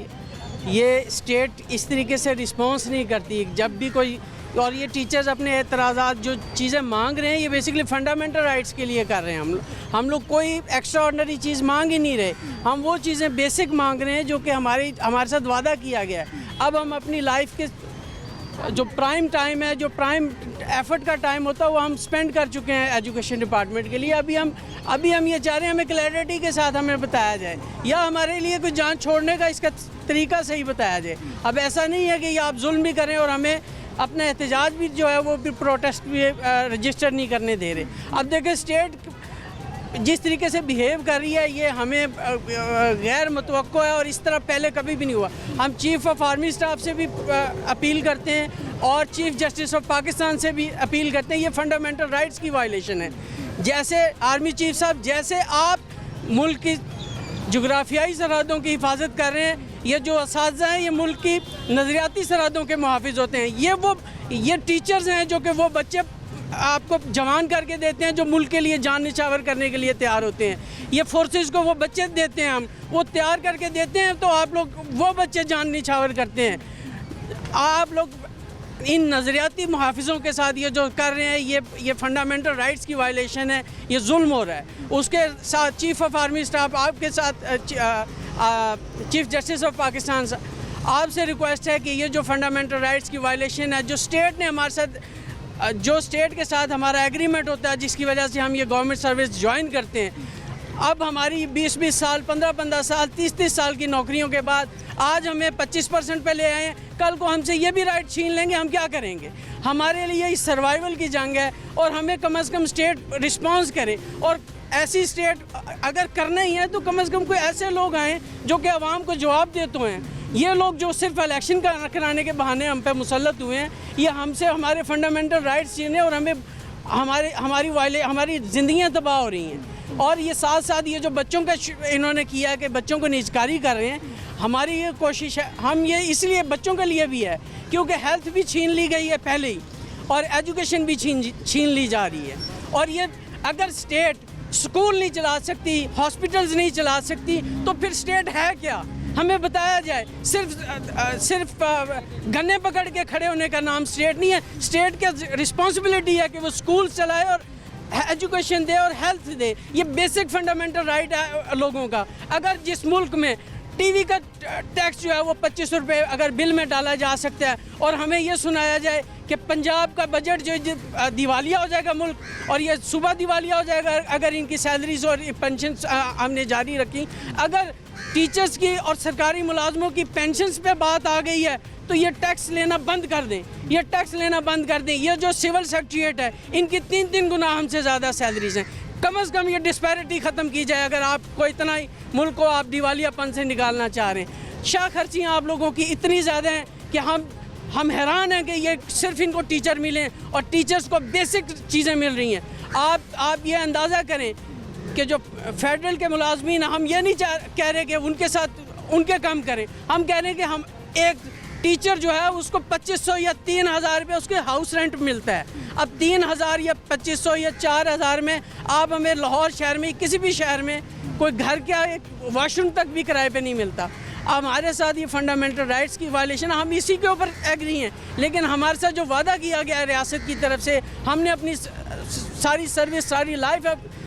ये स्टेट इस तरीके से रिस्पॉन्स नहीं करती। जब भी कोई, और ये टीचर्स अपने एतराज़ात जो चीज़ें मांग रहे हैं ये बेसिकली फंडामेंटल राइट्स के लिए कर रहे हैं। हम लोग कोई एक्स्ट्रा ऑर्डिनरी चीज़ मांग ही नहीं रहे, हम वो चीज़ें बेसिक मांग रहे हैं जो कि हमारे साथ वादा किया गया है। अब हम अपनी लाइफ के जो प्राइम टाइम है, जो प्राइम एफर्ट का टाइम होता है वो हम स्पेंड कर चुके हैं एजुकेशन डिपार्टमेंट के लिए। अभी हम ये चाह रहे हैं हमें क्लैरिटी के साथ हमें बताया जाए, या हमारे लिए कोई जान छोड़ने का इसका तरीका सही बताया जाए। अब ऐसा नहीं है कि आप जुल्म भी करें और हमें अपना एहतजाज भी जो है वो भी प्रोटेस्ट भी रजिस्टर नहीं करने दे रहे। अब देखें स्टेट जिस तरीके से बिहेव कर रही है ये हमें गैर मुतवक्को है और इस तरह पहले कभी भी नहीं हुआ। हम चीफ़ ऑफ आर्मी स्टाफ से भी अपील करते हैं और चीफ़ जस्टिस ऑफ पाकिस्तान से भी अपील करते हैं, ये फंडामेंटल राइट्स की वायलेशन है। जैसे आर्मी चीफ साहब, जैसे आप मुल्क की जोग्राफियाई सरहदों की हिफाजत कर रहे हैं, ये जो असातिज़ा हैं ये मुल्क की नज़रियाती सरहदों के मुहाफिज होते हैं। ये टीचर्स हैं जो कि वो बच्चे आपको जवान करके देते हैं जो मुल्क के लिए जान निछावर करने के लिए तैयार होते हैं। ये फोर्सेस को वो बच्चे देते हैं, हम वो तैयार करके देते हैं, तो आप लोग वो बच्चे जान निछावर करते हैं। आप लोग इन नज़रियाती मुहाफिजों के साथ ये जो कर रहे हैं ये फंडामेंटल राइट्स की वायलेशन है, ये जुल्म हो रहा है। उसके साथ चीफ़ ऑफ आर्मी स्टाफ आपके साथ चीफ़ जस्टिस ऑफ पाकिस्तान आपसे रिक्वेस्ट है कि ये जो फंडामेंटल राइट्स की वायलेशन है, जो स्टेट ने हमारे साथ, जो स्टेट के साथ हमारा एग्रीमेंट होता है जिसकी वजह से हम ये गवर्नमेंट सर्विस ज्वाइन करते हैं, अब हमारी 20-20 साल 15-15 साल 30-30 साल की नौकरियों के बाद आज हमें 25% पे ले आए हैं, कल को हमसे ये भी राइट छीन लेंगे, हम क्या करेंगे? हमारे लिए इस सर्वाइवल की जंग है और हमें कम से कम स्टेट रिस्पॉन्स करे। और ऐसी स्टेट अगर करना ही है तो कम से कम कोई ऐसे लोग आएँ जो कि आवाम को जवाब देते हैं। ये लोग जो सिर्फ इलेक्शन कराने के बहाने हम पे मुसल्लत हुए हैं, ये हमसे हमारे फंडामेंटल राइट्स छीने और हमें हमारी ज़िंदगियाँ तबाह हो रही हैं। और ये साथ साथ ये जो बच्चों का इन्होंने किया कि बच्चों को निजकारी कर रहे हैं, हमारी ये कोशिश है, हम ये इसलिए बच्चों के लिए भी है क्योंकि हेल्थ भी छीन ली गई है पहले ही और एजुकेशन भी छीन ली जा रही है। और ये अगर स्टेट स्कूल नहीं चला सकती, हॉस्पिटल्स नहीं चला सकती, तो फिर स्टेट है क्या? हमें बताया जाए। सिर्फ गन्ने पकड़ के खड़े होने का नाम स्टेट नहीं है। स्टेट की रिस्पॉन्सिबिलिटी है कि वो स्कूल चलाए और एजुकेशन दे और हेल्थ दे। ये बेसिक फंडामेंटल राइट है लोगों का। अगर जिस मुल्क में टीवी का टैक्स जो है वो 25 रुपये अगर बिल में डाला जा सकता है, और हमें ये सुनाया जाए कि पंजाब का बजट जो दिवालिया हो जाएगा मुल्क, और ये सुबह दिवालिया हो जाएगा अगर इनकी सैलरीज और पेंशन हमने जारी रखी। अगर टीचर्स की और सरकारी मुलाजमों की पेंशन्स पे बात आ गई है तो ये टैक्स लेना बंद कर दें, ये टैक्स लेना बंद कर दें। ये जो सिविल सेक्रेटरीट है, इनकी 3 गुना हमसे ज़्यादा सैलरीज हैं। कम से कम ये डिस्पैरिटी ख़त्म की जाए। अगर आपको इतना ही मुल्क को आप दिवालियापन से निकालना चाह रहे हैं। शाह खर्चियाँ आप लोगों की इतनी ज़्यादा हैं कि हम हैरान हैं कि ये सिर्फ इनको टीचर मिलें और टीचर्स को बेसिक चीज़ें मिल रही हैं। आप ये अंदाज़ा करें कि जो फेडरल के मुलाजमीन, हम ये नहीं कह रहे कि उनके साथ उनके कम करें, हम कह रहे हैं कि हम एक टीचर जो है उसको 2500 या 3000 रुपये उसके हाउस रेंट मिलता है। अब 3000 या 2500 या 4000 में आप हमें लाहौर शहर में, किसी भी शहर में कोई घर क्या एक वॉशरूम तक भी किराए पे नहीं मिलता। हमारे साथ ये फंडामेंटल राइट्स की वायलेशन, हम इसी के ऊपर एग्री हैं। लेकिन हमारे साथ जो वादा किया गया है रियासत की तरफ से, हमने अपनी सारी सर्विस, सारी लाइफ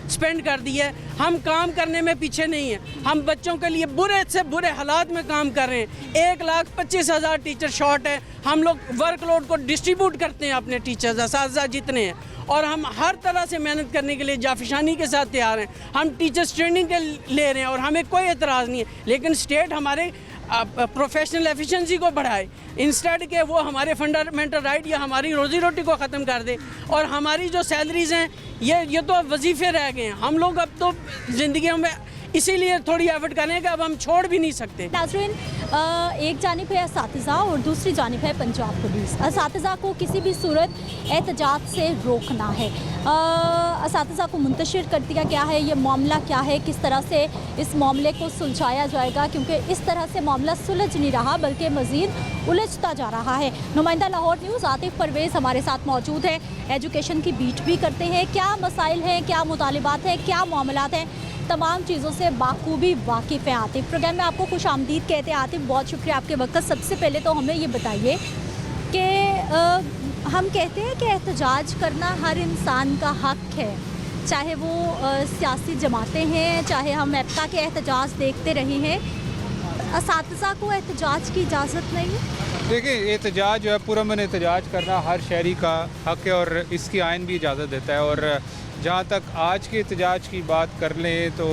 स्पेंड कर दी है। हम काम करने में पीछे नहीं हैं। हम बच्चों के लिए बुरे से बुरे हालात में काम कर रहे हैं। 1,25,000 टीचर शॉर्ट है। हम लोग वर्कलोड को डिस्ट्रीब्यूट करते हैं अपने टीचर्स, असातिज़ा जितने हैं, और हम हर तरह से मेहनत करने के लिए जाफिशानी के साथ तैयार हैं। हम टीचर्स ट्रेनिंग के ले रहे हैं और हमें कोई एतराज़ नहीं है। लेकिन स्टेट हमारे प्रोफेशनल एफिशिएंसी को बढ़ाए, इंस्टेड के वो हमारे फंडामेंटल राइट या हमारी रोज़ी रोटी को ख़त्म कर दे। और हमारी जो सैलरीज़ हैं ये तो अब वजीफ़े रह गए हैं। हम लोग अब तो ज़िंदगी में इसीलिए थोड़ी एफर्ट करें कि अब हम छोड़ भी नहीं सकते। नाज़रीन, एक जानिब है असातिज़ा और दूसरी जानिब है पंजाब पुलिस। असातिज़ा को किसी भी सूरत एहतजाज से रोकना है। असातिज़ा को मुंतशिर कर दिया गया है। ये मामला क्या है, किस तरह से इस मामले को सुलझाया जाएगा, क्योंकि इस तरह से मामला सुलझ नहीं रहा बल्कि मज़ीद उलझता जा रहा है। नुमाइंदा लाहौर न्यूज़ आतिफ परवेज़ हमारे साथ मौजूद है। एजुकेशन की बीट भी करते हैं। क्या मसाइल हैं, क्या मुतालिबात हैं, क्या मामलात हैं, तमाम चीज़ों से बाखूबी वाकिफ़ हैं आतिफ। प्रोग्राम में आपको खुश आमदीद कहते हैं आतिफ, बहुत शुक्रिया आपके वक्त। सबसे पहले तो हमें ये बताइए कि हम कहते हैं कि एहतजाज करना हर इंसान का हक़ है, चाहे वो सियासी जमातें हैं, चाहे हम एप्का के एहतजाज देखते रहे हैं। असातिज़ा को एहतजाज की इजाज़त नहीं है? देखिए, एहतजाज जो है, पुरअमन एहतजाज करना हर शहरी का हक़ है और इसकी आइन भी इजाज़त देता है। और जहाँ तक आज के एहतजाज की बात कर लें तो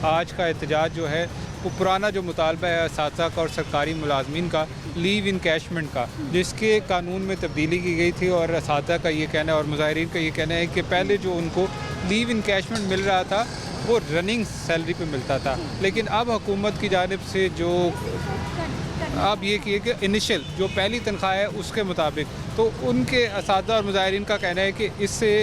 आज का एहतजाज जो है वो पुराना जो मुतालबा है असातिज़ा का और सरकारी मुलाजमीन का, लीव इनकैशमेंट का, जिसके कानून में तब्दीली की गई थी। और असातिज़ा का ये कहना है और मुज़ाहिरीन का ये कहना है कि पहले जो उनको लीव इनकैशमेंट मिल रहा था वो रनिंग सैलरी पे मिलता था, लेकिन अब हुकूमत की जानिब से जो अब ये किए कि इनिशियल जो पहली तनख्वाह है उसके मुताबिक, तो उनके असातिज़ा और मुज़ाहिरीन का कहना है कि इससे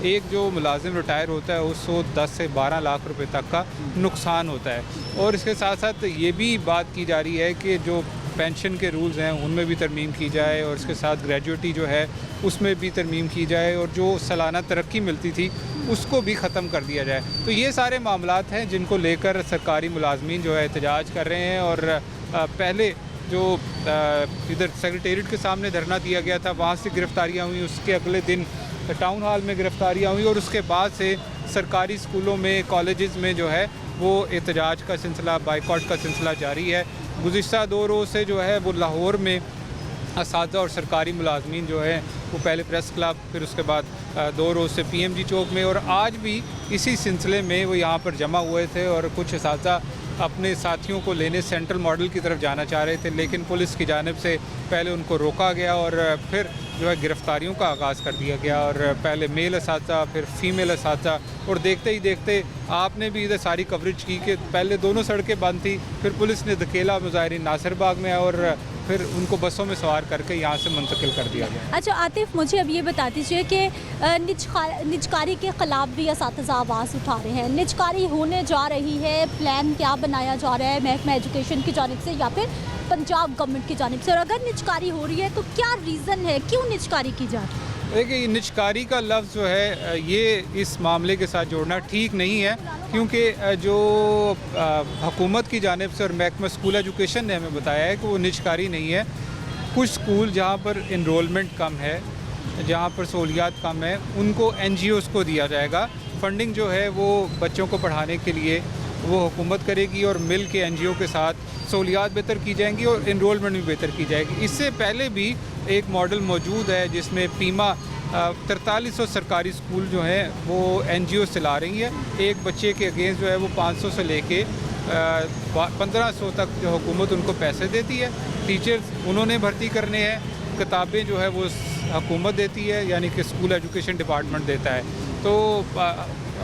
एक जो मुलाजिम रिटायर होता है उसको 10 से 12 लाख रुपए तक का नुकसान होता है। और इसके साथ साथ ये भी बात की जा रही है कि जो पेंशन के रूल्स हैं उनमें भी तरमीम की जाए और इसके साथ ग्रेजुएटी जो है उसमें भी तरमीम की जाए और जो सालाना तरक्की मिलती थी उसको भी ख़त्म कर दिया जाए। तो ये सारे मामलात हैं जिनको लेकर सरकारी मुलाजमीन जो है एहतजाज कर रहे हैं। और पहले जो इधर सेक्रेटेरिएट के सामने धरना दिया गया था वहाँ से गिरफ्तारियाँ हुई, उसके अगले दिन टाउन हॉल में गिरफ्तारियाँ हुई और उसके बाद से सरकारी स्कूलों में, कॉलेजेस में जो है वो एहतजाज का सिलसिला, बाइकॉट का सिलसिला जारी है। गुज़िश्ता 2 रोज़ से जो है वो लाहौर में असातिज़ा और सरकारी मुलाजमीन जो है वो पहले प्रेस क्लब, फिर उसके बाद 2 रोज़ से PMG चौक में, और आज भी इसी सिलसिले में वो यहाँ पर जमा हुए थे। और कुछ असातिज़ा अपने साथियों को लेने सेंट्रल मॉडल की तरफ जाना चाह रहे थे, लेकिन पुलिस की जानिब से पहले उनको रोका गया और फिर जो है गिरफ्तारियों का आगाज़ कर दिया गया। और पहले मेल असातिज़ा, फिर फ़ीमेल असातिज़ा, और देखते ही देखते आपने भी इधर सारी कवरेज की कि पहले दोनों सड़कें बंद थी, फिर पुलिस ने धकेला मुज़ाहिरीन नासिर बाग में और फिर उनको बसों में सवार करके यहाँ से मुंतकिल कर दिया गया। अच्छा आतिफ, मुझे अब ये बता दीजिए कि निजकारी के ख़िलाफ़ भी असातिज़ा आवाज़ उठा रहे हैं। निजकारी होने जा रही है, प्लान क्या बनाया जा रहा है महकमा एजुकेशन की जानिब से या फिर पंजाब गवर्नमेंट की जानिब से? और अगर निजकारी हो रही है तो क्या रीज़न है, क्यों निजकारी की जा रही है? देखिए, निजकारी का लफ्ज़ जो है ये इस मामले के साथ जोड़ना ठीक नहीं है, क्योंकि जो हुकूमत की जानिब से और महकमा स्कूल एजुकेशन ने हमें बताया है कि वो निजकारी नहीं है। कुछ स्कूल जहाँ पर इनरोलमेंट कम है, जहाँ पर सहूलियात कम है, उनको NGOs को दिया जाएगा। फंडिंग जो है वो बच्चों को पढ़ाने के लिए वो हुकूमत करेगी और मिल के NGO के साथ सहूलियात बेहतर की जाएंगी और इनरोलमेंट भी बेहतर की जाएगी। इससे पहले भी एक मॉडल मौजूद है जिसमें पीमा 4300 सरकारी स्कूल जो हैं वो NGO चला रही है। एक बच्चे के अगेंस्ट जो है वो 500 से लेके 1500 तक जो हुकूमत उनको पैसे देती है। टीचर्स उन्होंने भर्ती करने हैं, किताबें जो है वो हुकूमत देती है, यानी कि स्कूल एजुकेशन डिपार्टमेंट देता है। तो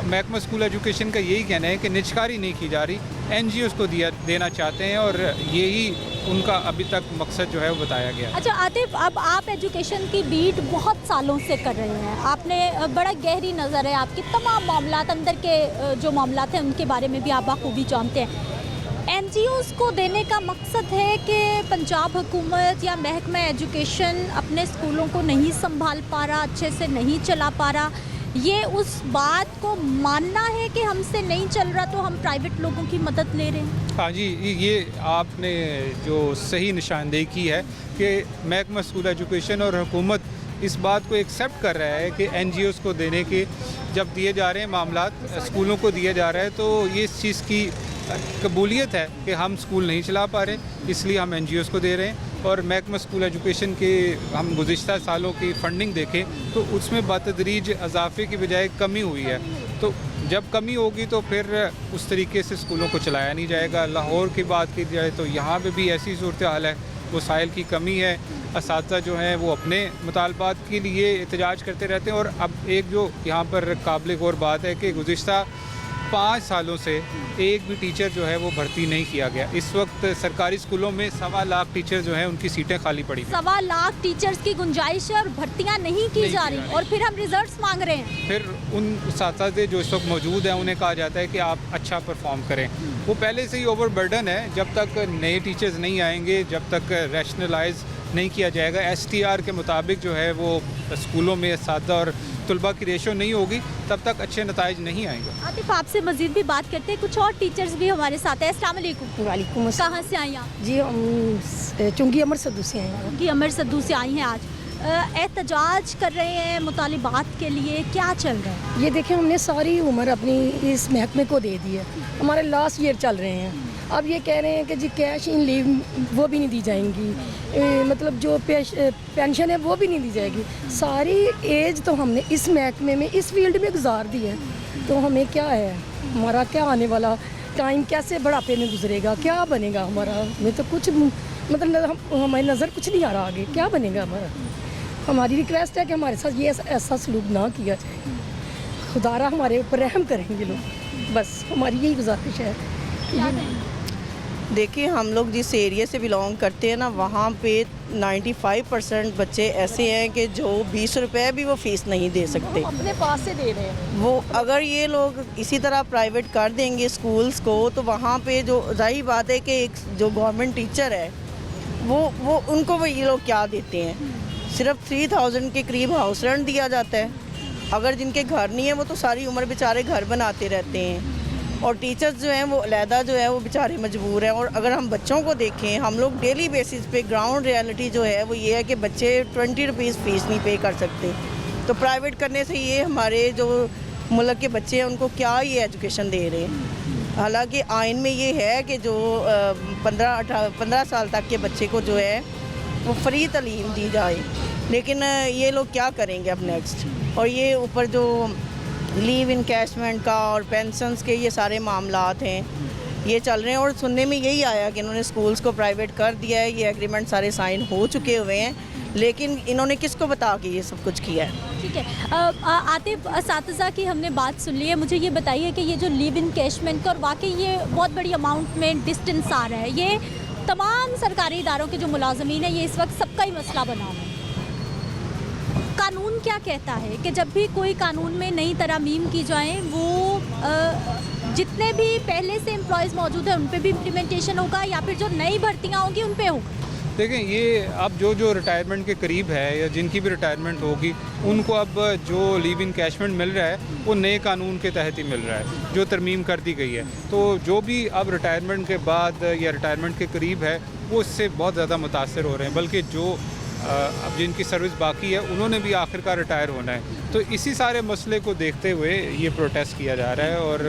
महकमा स्कूल एजुकेशन का यही कहना है कि निजकारी नहीं की जा रही, NGOs को देना चाहते हैं और यही उनका अभी तक मकसद जो है वो बताया गया। अच्छा आतिफ, अब आप एजुकेशन की बीट बहुत सालों से कर रहे हैं, आपने बड़ा गहरी नज़र है आपकी, तमाम मामलात अंदर के जो मामलात हैं उनके बारे में भी आप बखूबी जानते हैं। NGOs को देने का मकसद है कि पंजाब हुकूमत या महकमा एजुकेशन अपने स्कूलों को नहीं संभाल पा रहा, अच्छे से नहीं चला पा रहा, ये उस बात को मानना है कि हमसे नहीं चल रहा तो हम प्राइवेट लोगों की मदद ले रहे हैं। हाँ जी, ये आपने जो सही निशानदेही की है कि महकमा स्कूल एजुकेशन और हुकूमत इस बात को एक्सेप्ट कर रहा है कि NGOs को देने के जब दिए जा रहे हैं मामलात स्कूलों को दिया जा रहा है, तो ये इस चीज़ की कबूलियत है कि हम स्कूल नहीं चला पा रहे, इसलिए हम NGOs को दे रहे हैं। और महकमा स्कूल एजुकेशन के हम गुज़िश्ता सालों की फ़ंडिंग देखें तो उसमें बतदरीज इजाफे की बजाय कमी हुई है। तो जब कमी होगी तो फिर उस तरीके से स्कूलों को चलाया नहीं जाएगा। लाहौर की बात की जाए तो यहाँ पे भी ऐसी सूरत हाल है, वसाइल की कमी है, असातिज़ा जो हैं वो अपने मुतालबात के लिए एहतजाज करते रहते हैं। और अब एक जो यहाँ पर काबिल गौर बात है कि गुज़िश्ता 5 सालों से एक भी टीचर जो है वो भर्ती नहीं किया गया। इस वक्त सरकारी स्कूलों में 1.25 लाख टीचर जो हैं उनकी सीटें खाली पड़ी हैं। 1.25 लाख टीचर्स की गुंजाइश है और भर्तियां नहीं की जा रही और फिर हम रिजल्ट्स मांग रहे हैं। फिर उन असातिज़े जो इस वक्त मौजूद हैं उन्हें कहा जाता है कि आप अच्छा परफॉर्म करें। वो पहले से ही ओवरबर्डन है, जब तक नए टीचर्स नहीं आएंगे, जब तक रैशनलाइज नहीं किया जाएगा, STR के मुताबिक जो है वो स्कूलों में असातिज़ा और तलबा की रेशो नहीं होगी, तब तक अच्छे नताइज नहीं आएंगे। आतिफ, आपसे मज़ीद भी बात करते हैं, कुछ और टीचर्स भी हमारे साथ हैं। अस्सलाम वालेकुम। वालेकुम अस्सलाम। कहाँ से आई आप? जी हम चुंगी अमर सद्दू से आए हैं। चुंगी अमर सद्दू से आई हैं। आज एहतजाज कर रहे हैं मुतालिबात के लिए, क्या चल रहा है? ये देखें, हमने सारी उम्र अपनी इस महकमे को दे दी है, हमारे लास्ट ईयर चल रहे हैं। अब ये कह रहे हैं कि जी कैश इन लीव वो भी नहीं दी जाएंगी, मतलब जो पेंशन है वो भी नहीं दी जाएगी। सारी एज तो हमने इस महकमे में, इस फील्ड में गुजार दी है, तो हमें क्या है, हमारा क्या आने वाला टाइम कैसे बढ़ापे में गुजरेगा, क्या बनेगा हमारा? हमें तो कुछ मतलब हमारी नज़र कुछ नहीं आ रहा आगे क्या बनेगा हमारा। हमारी रिक्वेस्ट है कि हमारे साथ ये ऐसा सलूक ना किया जाए, खुदारा हमारे ऊपर रहम करेंगे लोग, बस हमारी यही गुजारिश है। देखिए, हम लोग जिस एरिया से बिलोंग करते हैं ना, वहाँ पे 95% बच्चे ऐसे हैं कि जो 20 रुपए भी वो फ़ीस नहीं दे सकते, अपने पास से दे रहे हैं। वो अगर ये लोग इसी तरह प्राइवेट कर देंगे स्कूल्स को, तो वहाँ पे जो जाहिर बात है कि एक जो गवर्नमेंट टीचर है वो उनको वो ये लोग क्या देते हैं, सिर्फ 3000 के करीब हाउस रेंट दिया जाता है। अगर जिनके घर नहीं है वो तो सारी उम्र बेचारे घर बनाते रहते हैं, और टीचर्स जो हैं वो अलहदा जो है वो बेचारे मजबूर हैं। और अगर हम बच्चों को देखें, हम लोग डेली बेसिस पे ग्राउंड रियलिटी जो है वो ये है कि बच्चे 20 रुपीज़ फ़ीस नहीं पे कर सकते। तो प्राइवेट करने से ये हमारे जो मुल्क के बच्चे हैं उनको क्या ये एजुकेशन दे रहे हैं। हालांकि आइन में ये है कि जो 15 साल तक के बच्चे को जो है वो फ्री तालीम दी जाए, लेकिन ये लोग क्या करेंगे अब नेक्स्ट। और ये ऊपर जो लीव इनकैशमेंट का और पेंशन्स के ये सारे मामलात हैं ये चल रहे हैं, और सुनने में यही आया कि इन्होंने स्कूल्स को प्राइवेट कर दिया है। ये एग्रीमेंट सारे साइन हो चुके हुए हैं, लेकिन इन्होंने किसको बता के ये सब कुछ किया है। ठीक है, आतिफ, असातिज़ा की हमने बात सुन ली है। मुझे ये बताइए कि ये जो लीव इनकैशमेंट का और वाकई ये बहुत बड़ी अमाउंट में डिस्टेंस आ रहा है, ये तमाम सरकारी इदारों के जो मुलाजमीन है ये इस वक्त सबका ही मसला बना हुआ है। कानून क्या कहता है कि जब भी कोई कानून में नई तरमीम की जाए वो जितने भी पहले से एम्प्लॉयज़ मौजूद हैं उन पे भी इम्प्लीमेंटेशन होगा, या फिर जो नई भर्तियाँ होंगी उन पे होगा? देखें, ये अब जो रिटायरमेंट के करीब है या जिनकी भी रिटायरमेंट होगी, उनको अब जो लीव इनकैशमेंट मिल रहा है वो नए कानून के तहत ही मिल रहा है, जो तरमीम कर दी गई है। तो जो भी अब रिटायरमेंट के बाद या रिटायरमेंट के करीब है वो इससे बहुत ज़्यादा मुतासर हो रहे हैं, बल्कि जो अब जिनकी सर्विस बाकी है उन्होंने भी आखिरकार रिटायर होना है। तो इसी सारे मसले को देखते हुए ये प्रोटेस्ट किया जा रहा है और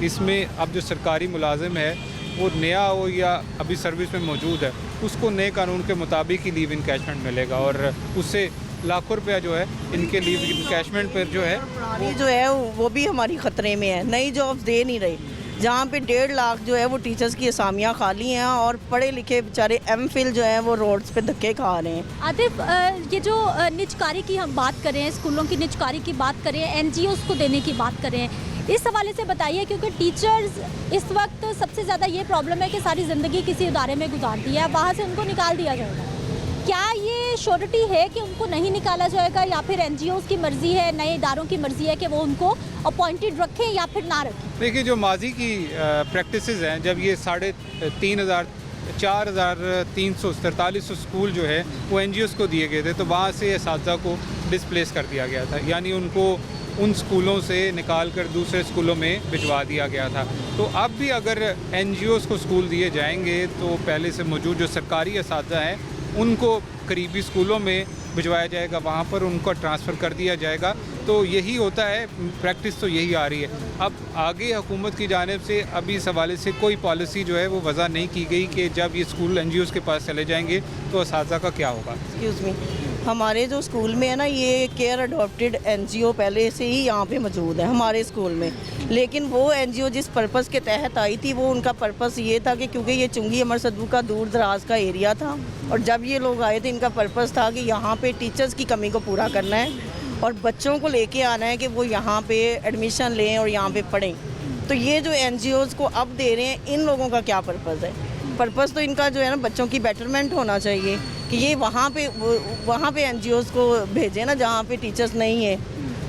इसमें अब जो सरकारी मुलाजिम है वो नया हो या अभी सर्विस में मौजूद है, उसको नए कानून के मुताबिक ही लीव इनकैशमेंट मिलेगा और उससे लाखों रुपया जो है इनके लीव इनकैशमेंट पर जो है जो है वो भी हमारी ख़तरे में है। नई जॉब्स दे नहीं रही, जहाँ पे 1.5 लाख जो है वो टीचर्स की असामियाँ खाली हैं और पढ़े लिखे बेचारे एमफिल जो हैं वो रोड्स पे धक्के खा रहे हैं। आतिफ, ये जो निजकारी की हम बात करें, स्कूलों की निजकारी की बात करें, NGOs को देने की बात करें, इस हवाले से बताइए, क्योंकि टीचर्स इस वक्त सबसे ज़्यादा ये प्रॉब्लम है कि सारी ज़िंदगी किसी इदारे में गुजार दी है, वहाँ से उनको निकाल दिया जाएगा। क्या ये श्योरिटी है कि उनको नहीं निकाला जाएगा या फिर NGOs की मर्ज़ी है, नए इदारों की मर्ज़ी है कि वो उनको अपॉइंटेड रखें या फिर ना रखें? देखिए, जो माजी की प्रैक्टिसेस हैं, जब ये 4,343 स्कूल जो है वो NGOs को दिए गए थे, तो वहाँ से असातिज़ा को डिस्प्लेस कर दिया गया था, यानी उनको उन स्कूलों से निकाल कर दूसरे स्कूलों में भिजवा दिया गया था। तो अब भी अगर NGOs को स्कूल दिए जाएंगे तो पहले से मौजूद जो सरकारी असातिज़ा हैं उनको करीबी स्कूलों में भिजवाया जाएगा, वहाँ पर उनको ट्रांसफ़र कर दिया जाएगा। तो यही होता है, प्रैक्टिस तो यही आ रही है। अब आगे हुकूमत की जानिब से अभी इस हवाले से कोई पॉलिसी जो है वो वज़ा नहीं की गई कि जब ये स्कूल NGOs के पास चले जाएंगे तो असातिज़ा का क्या होगा। एक्सक्यूज़ मी, हमारे जो स्कूल में है ना, ये केयर अडॉप्टेड NGO पहले से ही यहाँ पे मौजूद है हमारे स्कूल में, लेकिन वो NGO जिस पर्पस के तहत आई थी वो उनका पर्पस ये था कि क्योंकि ये चुंगी अमर सद्दू का दूर दराज का एरिया था और जब ये लोग आए थे इनका पर्पस था कि यहाँ पे टीचर्स की कमी को पूरा करना है और बच्चों को लेके आना है कि वो यहाँ पे एडमिशन लें और यहाँ पे पढ़ें। तो ये जो NGOs को अब दे रहे हैं, इन लोगों का क्या पर्पस है? पर्पस तो इनका जो है ना बच्चों की बेटरमेंट होना चाहिए कि ये वहाँ पे NGOs को भेजें ना, जहाँ पे टीचर्स नहीं है,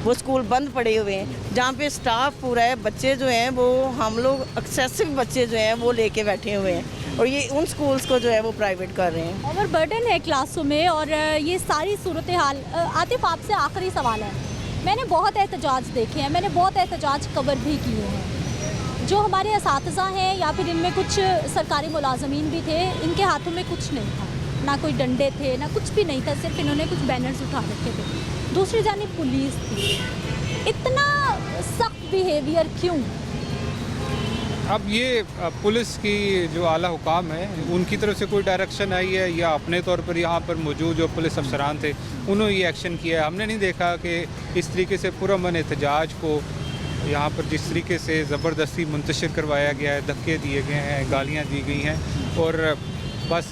वो स्कूल बंद पड़े हुए हैं, जहाँ पे स्टाफ पूरा है, बच्चे जो हैं वो हम लोग एक्सेसिव बच्चे जो हैं वो लेके बैठे हुए हैं और ये उन स्कूल्स को जो है वो प्राइवेट कर रहे हैं। ओवर बर्डन है क्लासों में और ये सारी सूरत हाल। आतिफ, आपसे आखिरी सवाल है, मैंने बहुत एहतजाज देखे हैं, मैंने बहुत एहतजाज कवर भी किए हैं, जो हमारे असातिज़ा हैं या फिर इनमें कुछ सरकारी मुलाजमीन भी थे, इनके हाथों में कुछ नहीं था, ना कोई डंडे थे ना कुछ भी नहीं था, सिर्फ इन्होंने कुछ बैनर्स उठा रखे थे। दूसरी जानिब पुलिस थी, इतना सख्त बिहेवियर क्यों? अब ये पुलिस की जो आला हुकाम है उनकी तरफ से कोई डायरेक्शन आई है या अपने तौर पर यहाँ पर मौजूद जो पुलिस अफसरान थे उन्होंने ये एक्शन किया है? हमने नहीं देखा कि इस तरीके से पुरअमन एहतजाज को यहाँ पर जिस तरीके से ज़बरदस्ती मुंतशिर करवाया गया है, धक्के दिए गए हैं, गालियाँ दी गई हैं और बस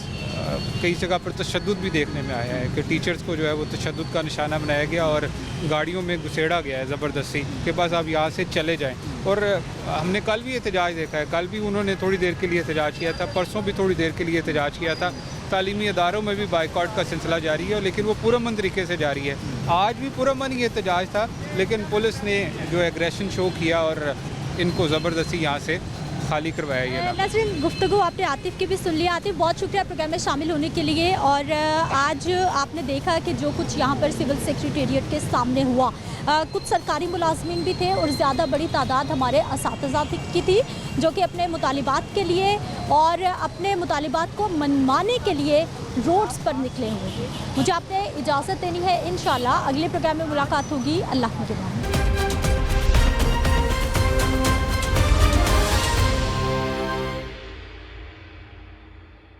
कई जगह पर तशद्दुद भी देखने में आया है कि टीचर्स को जो है वो तशद्दुद का निशाना बनाया गया और गाड़ियों में घुसेड़ा गया है ज़बरदस्ती कि बस आप यहाँ से चले जाएं। और हमने कल भी एहतजाज देखा है, कल भी उन्होंने थोड़ी देर के लिए एहतजाज किया था, परसों भी थोड़ी देर के लिए एहतजाज किया था। तालीमी अदारों में भी बाइकआउट का सिलसिला जारी है लेकिन वो पुरअमन तरीके से जारी है। आज भी पुरअमन ही एहतजाज था लेकिन पुलिस ने जो एग्रेशन शो किया और इनको ज़बरदस्ती यहाँ से खाली करवाया। ये नाज़रीन, गुफ्तगू आपने आतिफ की भी सुन लिया। आतिफ, बहुत शुक्रिया प्रोग्राम में शामिल होने के लिए। और आज आपने देखा कि जो कुछ यहाँ पर सिविल सेक्रेटेरिएट के सामने हुआ, कुछ सरकारी मुलाजमीन भी थे और ज़्यादा बड़ी तादाद हमारे असातिज़ा की थी जो कि अपने मुतालिबात के लिए और अपने मुतालिबात को मनवाने के लिए रोड्स पर निकले हुए थे। मुझे आपने इजाज़त देनी है, इंशाल्लाह अगले प्रोग्राम में मुलाकात होगी। अल्लाह के बाद।